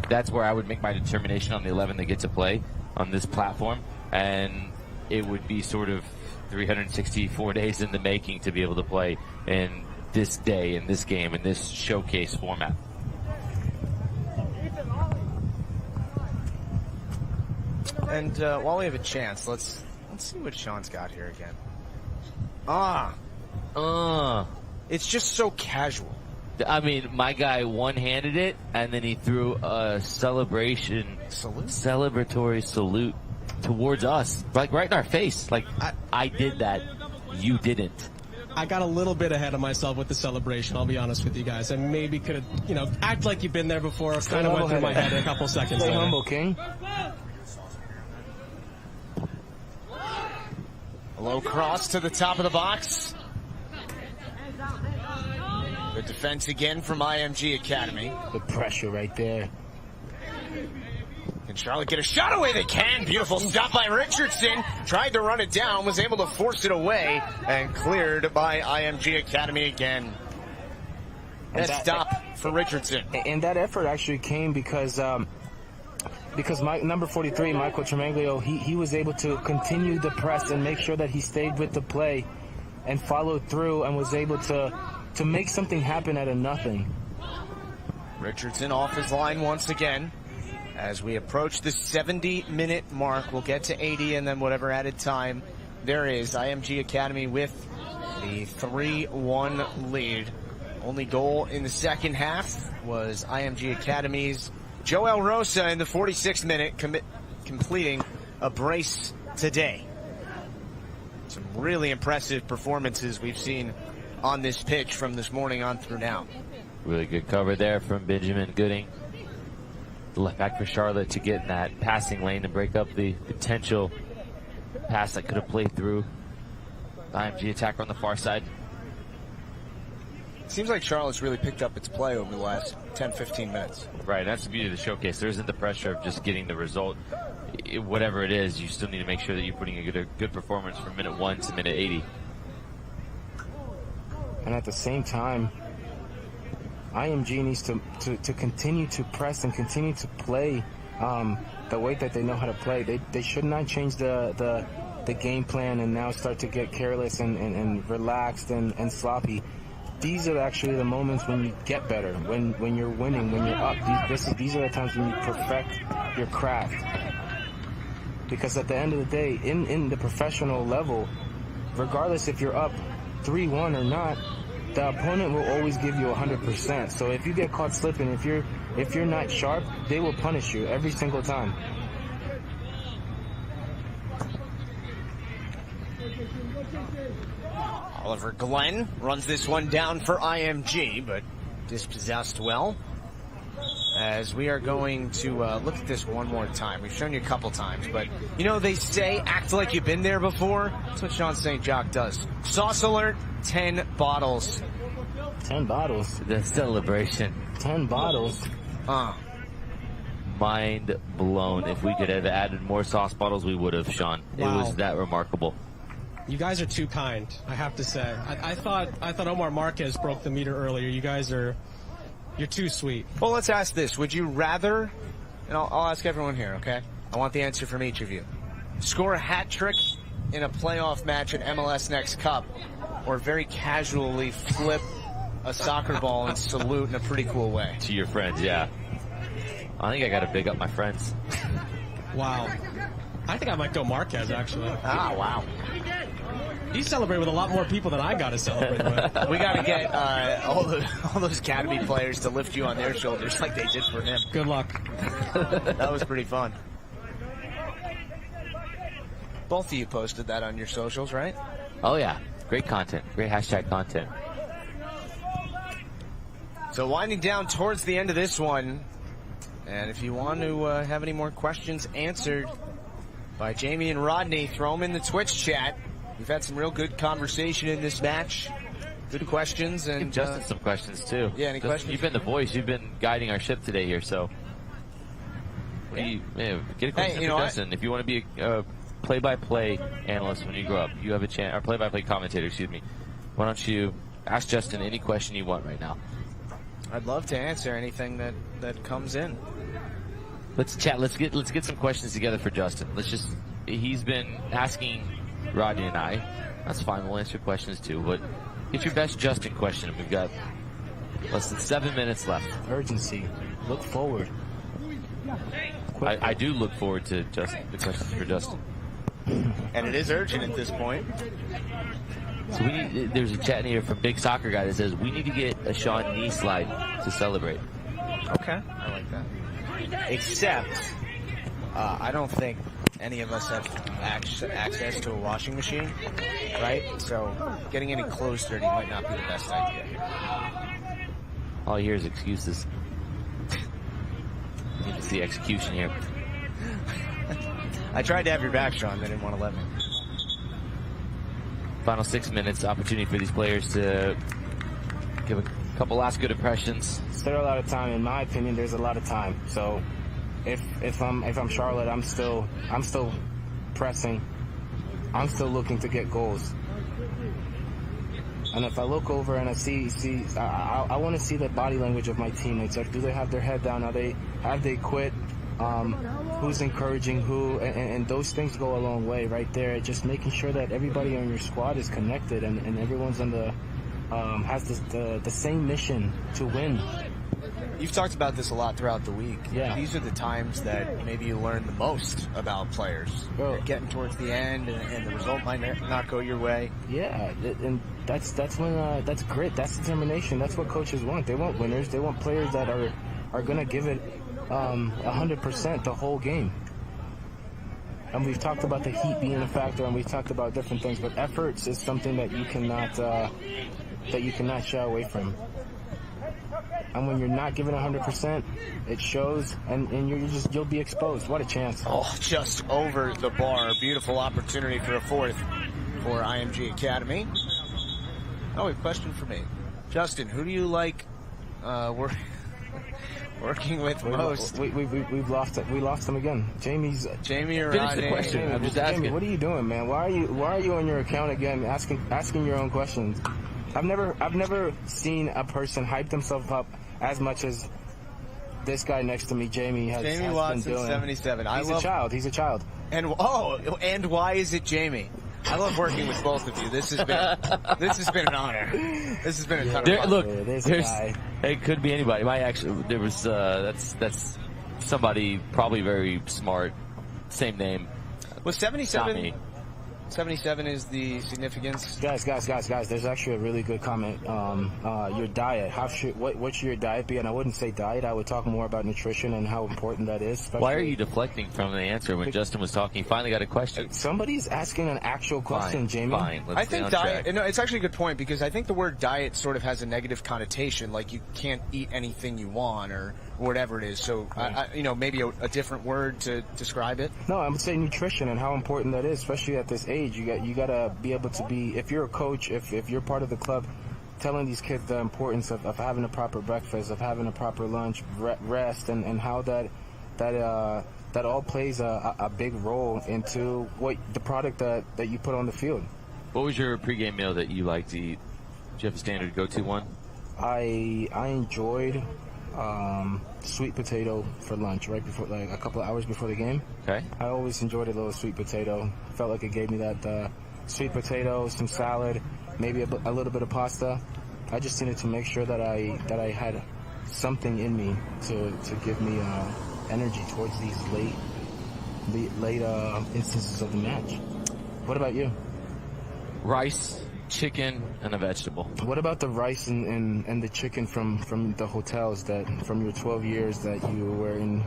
that's where I would make my determination on the 11 that get to play on this platform. And it would be sort of 364 days in the making to be able to play in this day, in this game, in this showcase format. And while we have a chance, let's see what Sean's got here again. It's just so casual. I mean, my guy one-handed it, and then he threw a celebratory salute towards us, like right in our face. Like, I did that, you didn't. I got a little bit ahead of myself with the celebration, I'll be honest with you guys. I maybe could have, act like you've been there before. Kind of went through my head a couple seconds Stay later. humble, King. A low cross to the top of the box. The defense again from IMG Academy. The pressure right there. Can Charlotte get a shot away? They can. Beautiful stop by Richardson. Tried to run it down, was able to force it away, and cleared by IMG Academy again. That stop for Richardson. And that effort actually came because number 43, Michael Tremanglio, he was able to continue the press and make sure that he stayed with the play and followed through and was able to make something happen out of nothing. Richardson off his line once again. As we approach the 70-minute mark, we'll get to 80 and then whatever added time there is. IMG Academy with the 3-1 lead. Only goal in the second half was IMG Academy's Joel Rosa in the 46th minute, completing a brace today. Some really impressive performances we've seen on this pitch from this morning on through now. Really good cover there from Benjamin Gooding. The left back for Charlotte to get in that passing lane and break up the potential pass that could have played through. IMG attacker on the far side. Seems like Charlotte's really picked up its play over the last 10-15 minutes. Right, that's the beauty of the showcase. There isn't the pressure of just getting the result. Whatever it is, you still need to make sure that you're putting a good performance from minute 1 to minute 80. And at the same time, IMG needs to continue to press and continue to play the way that they know how to play. They should not change the game plan and now start to get careless and relaxed and sloppy. these are actually the moments when you get better, when you're winning, when you're up. These are the times when you perfect your craft. Because at the end of the day, in the professional level, regardless if you're up 3-1 or not, the opponent will always give you 100%. So if you get caught slipping, if you're not sharp, they will punish you every single time. Oliver Glenn runs this one down for IMG, but dispossessed well. As we are going to look at this one more time. We've shown you a couple times, but you know, they say act like you've been there before. That's what Sean St. Jacques does. Sauce alert, 10 bottles. 10 bottles? The celebration. 10 bottles? Mind blown. If we could have added more sauce bottles, we would have, Sean. Wow. It was that remarkable. You guys are too kind, I have to say. I thought Omar Marquez broke the meter earlier. You guys you're too sweet. Well, let's ask this. Would you rather, and I'll ask everyone here, okay? I want the answer from each of you. Score a hat trick in a playoff match at MLS NEXT Cup, or very casually flip a soccer ball and salute in a pretty cool way? To your friends, yeah. I think I got to big up my friends. Wow. I think I might go Marquez, actually. Ah, wow. He celebrated with a lot more people than I got to celebrate with. We got to get all those Academy players to lift you on their shoulders like they did for him. Good luck. That was pretty fun. Both of you posted that on your socials, right? Oh, yeah. Great content. Great hashtag content. So winding down towards the end of this one, and if you want to have any more questions answered by Jamie and Rodney, throw them in the Twitch chat. We've had some real good conversation in this match. Good questions. And give Justin some questions, too. Yeah, any questions? You've been the voice. You've been guiding our ship today here, so get a question for Justin. If you want to be a play-by-play analyst when you grow up, you have a chance, or play-by-play commentator, excuse me. Why don't you ask Justin any question you want right now? I'd love to answer anything that comes in. Let's chat. Let's get some questions together for Justin. He's been asking Rodney and I. That's fine. We'll answer questions too. But get your best Justin question. We've got less than 7 minutes left. Urgency. Look forward. I do look forward to the questions for Justin. And it is urgent at this point. So there's a chat in here from Big Soccer Guy that says we need to get a Sean knee slide to celebrate. Okay, I like that. Except, I don't think any of us have access to a washing machine, right? So getting any clothes dirty might not be the best idea here. All I hear is excuses. Need to see execution here. I tried to have your back, Sean. They didn't want to let me. Final 6 minutes, opportunity for these players to give a couple last good impressions. Still a lot of time, in my opinion. There's a lot of time. So if I'm Charlotte, I'm still pressing. I'm still looking to get goals. And if I look over and I see, I want to see the body language of my teammates. Like, do they have their head down? Have they quit? Who's encouraging who? And those things go a long way right there. Just making sure that everybody on your squad is connected and everyone's on has the same mission to win. You've talked about this a lot throughout the week. Yeah. These are the times that maybe you learn the most about players. Bro. Getting towards the end, and the result might not go your way. Yeah, and that's when that's grit, that's determination. That's what coaches want. They want winners. They want players that are going to give it 100% the whole game. And we've talked about the heat being a factor, and we've talked about different things, but efforts is something that you cannot shy away from. And when you're not giving 100%, it shows, and you'll be exposed. What a chance! Oh, just over the bar. Beautiful opportunity for a fourth for IMG Academy. Oh, a question for me, Justin. Who do you like working with most? We've lost it. We lost him again. Jamie or Finish the question. Jamie, I'm just asking. Jamie, what are you doing, man? Why are you on your account again, asking your own questions? I've never seen a person hype themselves up as much as this guy next to me, Jamie, has Watson, been doing. 77. He's a child. And why is it Jamie? I love working with both of you. This has been an honor. This has been a ton of fun. Look, There's a guy. it could be anybody. There was that's somebody probably very smart. Same name. Was Not me. 77 is the significance. Guys, there's actually a really good comment. Your diet. What should your diet be? And I wouldn't say diet. I would talk more about nutrition and how important that is. Why are you deflecting from the answer when Justin was talking? He finally got a question. Somebody's asking an actual question, Jamie. Fine. Let's I stay think on diet. track. No, it's actually a good point because I think the word diet sort of has a negative connotation, like you can't eat anything you want or whatever it is. So, maybe a different word to describe it. No, I would say nutrition and how important that is, especially at this age. You gotta be able to be. If you're a coach, if you're part of the club, telling these kids the importance of having a proper breakfast, of having a proper lunch, rest, and how that all plays a big role into what the product that you put on the field. What was your pregame meal that you like to eat? Do you have a standard go-to one? I enjoyed sweet potato for lunch right before, like a couple of hours before the game. Okay. I always enjoyed a little sweet potato. Felt like it gave me that sweet potato, some salad, maybe a little bit of pasta. I just needed to make sure that I had something in me to give me energy towards these late instances of the match. What about you? Rice, chicken, and a vegetable. What about the rice and the chicken from the hotels from your 12 years that you were in,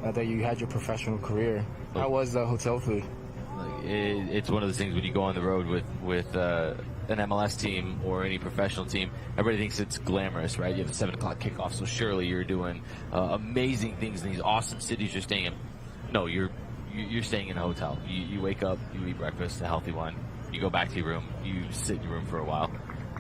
that you had your professional career? How was the hotel food? It's one of those things when you go on the road with an MLS team or any professional team, everybody thinks it's glamorous, right? You have a 7 o'clock kickoff, so surely you're doing amazing things in these awesome cities you're staying in. No, you're staying in a hotel. You wake up, you eat breakfast, a healthy one. You go back to your room, you sit in your room for a while.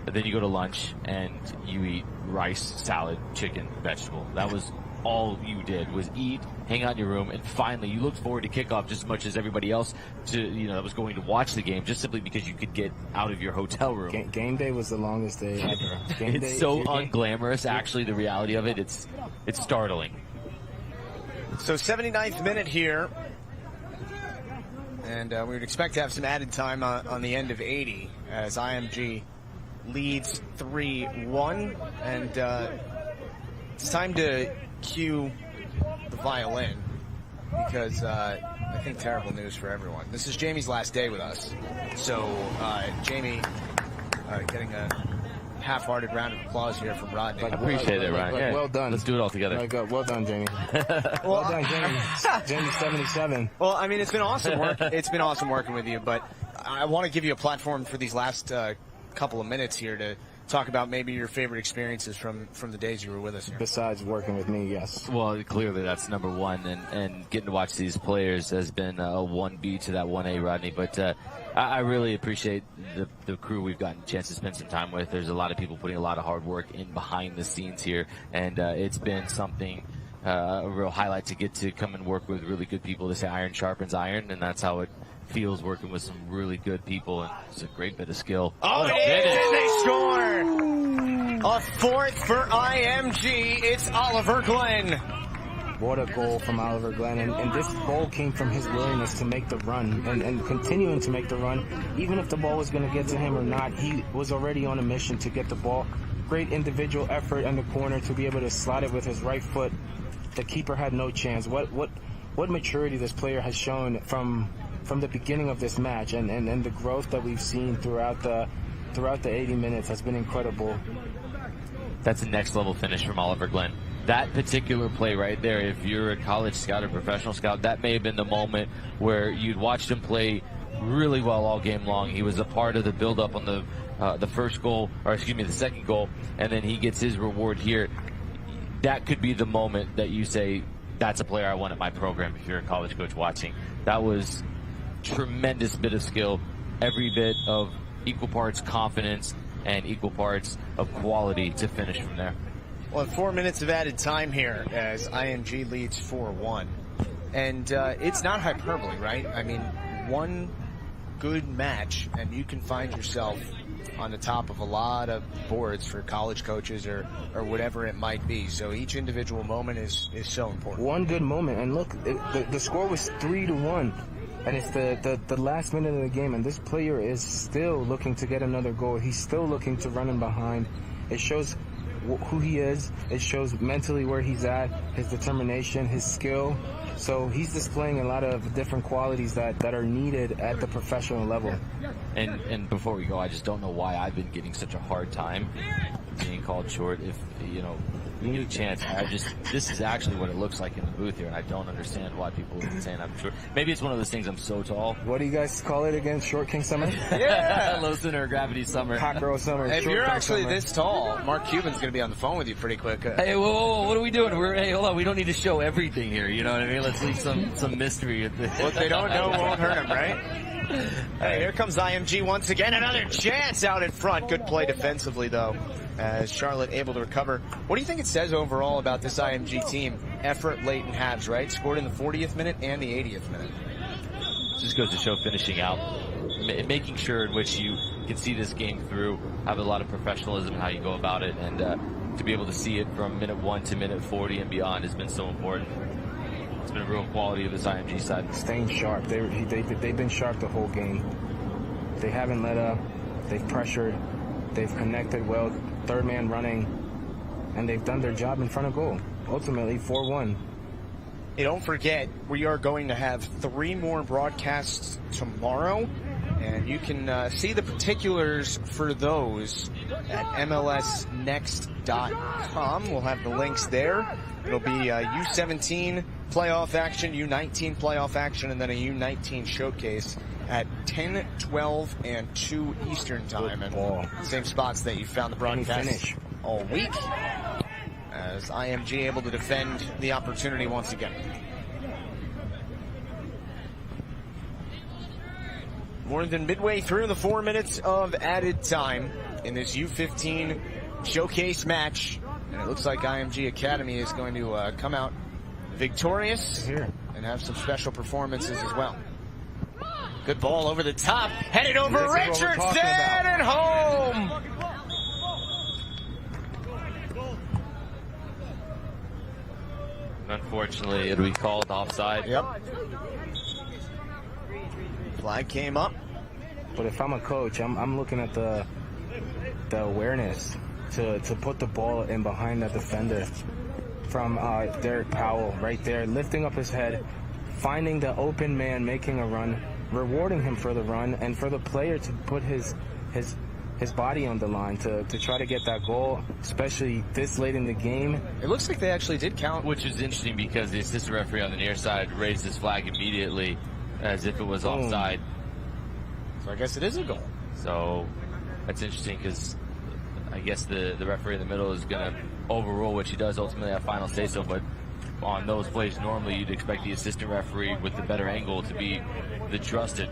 And then you go to lunch and you eat rice, salad, chicken, vegetable. That was all you did, was eat, hang out in your room, and finally you looked forward to kickoff just as much as everybody else that was going to watch the game, just simply because you could get out of your hotel room. Game day was the longest day ever. It's so unglamorous, actually, the reality of it. It's startling. So 79th minute here. And we would expect to have some added time on the end of 80 as IMG leads 3-1. And it's time to cue the violin because I think terrible news for everyone. This is Jamie's last day with us. So Jamie getting a half-hearted round of applause here from Rodney. I appreciate it, Ryan. Well done. Let's do it all together. Well done, Jamie. Well done, Jamie. Jamie 77. Well, I mean, it's been awesome work. It's been awesome working with you, but I want to give you a platform for these last couple of minutes here to talk about maybe your favorite experiences from the days you were with us here. Besides working with me, yes. Well, clearly that's number one, and getting to watch these players has been a 1B to that 1A, Rodney. But I really appreciate the crew we've gotten a chance to spend some time with. There's a lot of people putting a lot of hard work in behind the scenes here, and it's been something, a real highlight to get to come and work with really good people. They say iron sharpens iron, and that's how it feels working with some really good people, and it's a great bit of skill. Oh, it is, and they score! A fourth for IMG. It's Oliver Glenn. What a goal from Oliver Glenn. And this goal came from his willingness to make the run and continuing to make the run. Even if the ball was going to get to him or not, he was already on a mission to get the ball. Great individual effort in the corner to be able to slide it with his right foot. The keeper had no chance. What maturity this player has shown from the beginning of this match, and the growth that we've seen throughout the 80 minutes has been incredible. That's a next level finish from Oliver Glenn. That particular play right there, if you're a college scout or professional scout, that may have been the moment where you'd watched him play really well all game long. He was a part of the build-up on the first goal, or excuse me, the second goal, and then he gets his reward here. That could be the moment that you say, that's a player I want at my program if you're a college coach watching. That was tremendous bit of skill, every bit of equal parts confidence and equal parts of quality to finish from there. Well, 4 minutes of added time here as IMG leads 4-1. And it's not hyperbole, right? I mean, one good match and you can find yourself on the top of a lot of boards for college coaches or whatever it might be. So each individual moment is so important. One good moment. And look, the score was 3-1. And it's the last minute of the game, and this player is still looking to get another goal. He's still looking to run in behind. It shows who he is. It shows mentally where he's at, his determination, his skill. So he's displaying a lot of different qualities that are needed at the professional level. And before we go, I just don't know why I've been getting such a hard time being called short. If, you know, you get a chance, this is actually what it looks like in the booth here, and I don't understand why people are saying I'm short. Maybe it's one of those things, I'm so tall. What do you guys call it again? Short King Summer? Yeah, low center gravity summer. Hot girl summer. If Short you're King actually summer. this tall, Mark Cuban's going to be on the phone with you pretty quick. Hey, whoa, what are we doing? Hey, hold on, we don't need to show everything here, you know what I mean? Let's leave some mystery. What they don't know won't hurt them, right? Hey, here comes IMG once again. Another chance out in front. Good play defensively, though, as Charlotte able to recover. What do you think it says overall about this IMG team? Effort late in halves, right? Scored in the 40th minute and the 80th minute. Just goes to show finishing out, making sure in which you can see this game through, have a lot of professionalism in how you go about it, and to be able to see it from minute 1 to minute 40 and beyond has been so important. It's been a real quality of this IMG side. Staying sharp. They've been sharp the whole game. They haven't let up. They've pressured. They've connected well. Third man running. And they've done their job in front of goal. Ultimately, 4-1. Hey, don't forget, we are going to have 3 more broadcasts tomorrow. And you can see the particulars for those at MLSNext.com. We'll have the links there. It'll be U17 playoff action, U19 playoff action, and then a U19 showcase at 10, 12, and 2 Eastern time. And same spots that you found the broadcast all week, as IMG able to defend the opportunity once again. More than midway through the 4 minutes of added time in this U15 showcase match. And it looks like IMG Academy is going to come out victorious and have some special performances as well. Good ball over the top, headed over Richardson and home. Unfortunately, it'll be called offside. Yep. Flag came up. But if I'm a coach, I'm looking at the awareness to put the ball in behind that defender from Derek Powell right there, lifting up his head, finding the open man, making a run, rewarding him for the run, and for the player to put his body on the line to try to get that goal, especially this late in the game. It looks like they actually did count. Which is interesting because the assistant referee on the near side raised his flag immediately as if it was offside. So I guess it is a goal. So that's interesting because I guess the referee in the middle is going to overrule what she does ultimately have final say-so, but on those plays normally you'd expect the assistant referee with the better angle to be the trusted.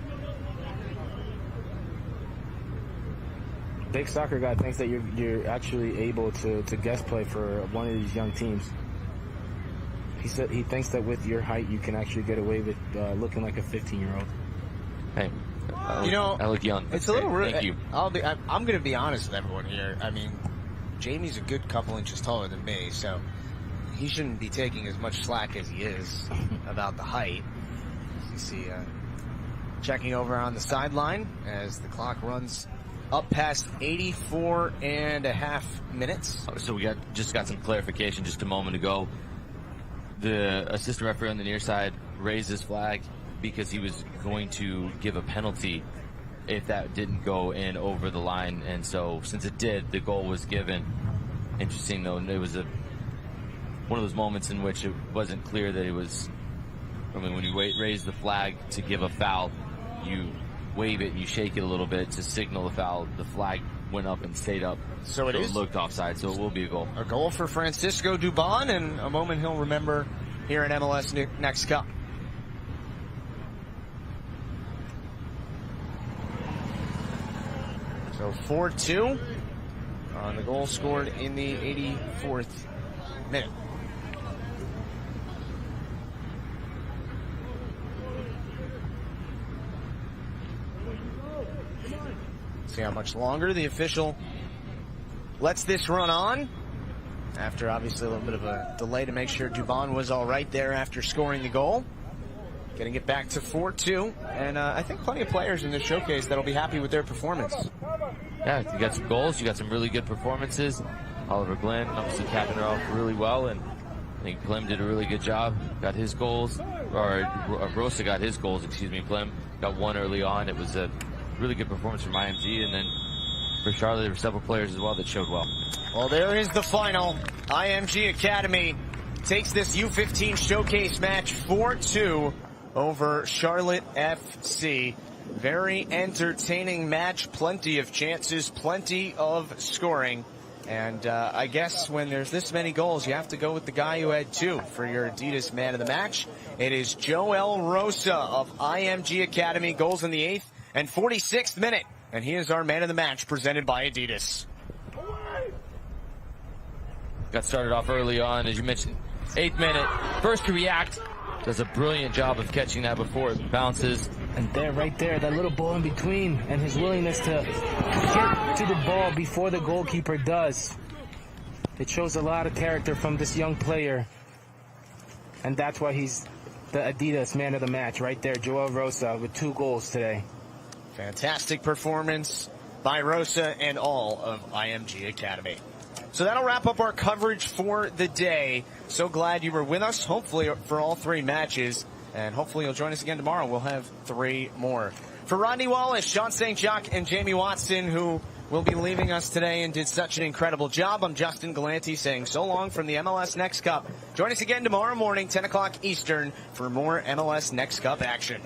Big soccer guy thinks that you're actually able to guest play for one of these young teams. He said he thinks that with your height you can actually get away with looking like a 15-year-old. Hey, you know, I look young. It's a little rude. Thank you. I'm going to be honest with everyone here. I mean, Jamie's a good couple inches taller than me, so he shouldn't be taking as much slack as he is about the height. You see, checking over on the sideline as the clock runs up past 84 and a half minutes. So we just got some clarification just a moment ago. The assistant referee on the near side raised his flag because he was going to give a penalty if that didn't go in over the line, and so since it did, the goal was given. Interesting though, it was one of those moments in which it wasn't clear that it was. I mean, when you raise the flag to give a foul, you wave it and you shake it a little bit to signal the foul. The flag went up and stayed up, so it looked offside. So it will be a goal. A goal for Francisco Dubon, and a moment he'll remember here in MLS Next Cup. So 4-2 on the goal scored in the 84th minute. See how much longer the official lets this run on. After obviously a little bit of a delay to make sure Dubon was all right there after scoring the goal. getting it back to 4-2. And I think plenty of players in this showcase that'll be happy with their performance. Yeah, you got some goals, you got some really good performances. Oliver Glenn obviously capping it off really well, and I think Plim did a really good job. Got his goals, or Rosa got his goals, excuse me. Plim got one early on. It was a really good performance from IMG, and then for Charlotte, there were several players as well that showed well. Well, there is the final. IMG Academy takes this U15 showcase match 4-2 over Charlotte FC. Very entertaining match, plenty of chances, plenty of scoring. And I guess when there's this many goals, you have to go with the guy who had 2 for your Adidas man of the match. It is Joel Rosa of IMG Academy, goals in the 8th and 46th minute. And he is our man of the match, presented by Adidas. Got started off early on, as you mentioned, 8th minute. First to react, does a brilliant job of catching that before it bounces. And there, right there, that little ball in between, and his willingness to get to the ball before the goalkeeper does. It shows a lot of character from this young player. And that's why he's the Adidas man of the match right there, Joel Rosa, with 2 goals today. Fantastic performance by Rosa and all of IMG Academy. So that'll wrap up our coverage for the day. So glad you were with us, hopefully for all 3 matches. And hopefully you'll join us again tomorrow. We'll have 3 more. For Rodney Wallace, Sean St. Jacques, and Jamie Watson, who will be leaving us today and did such an incredible job, I'm Justin Galanti saying so long from the MLS Next Cup. Join us again tomorrow morning, 10 o'clock Eastern, for more MLS Next Cup action.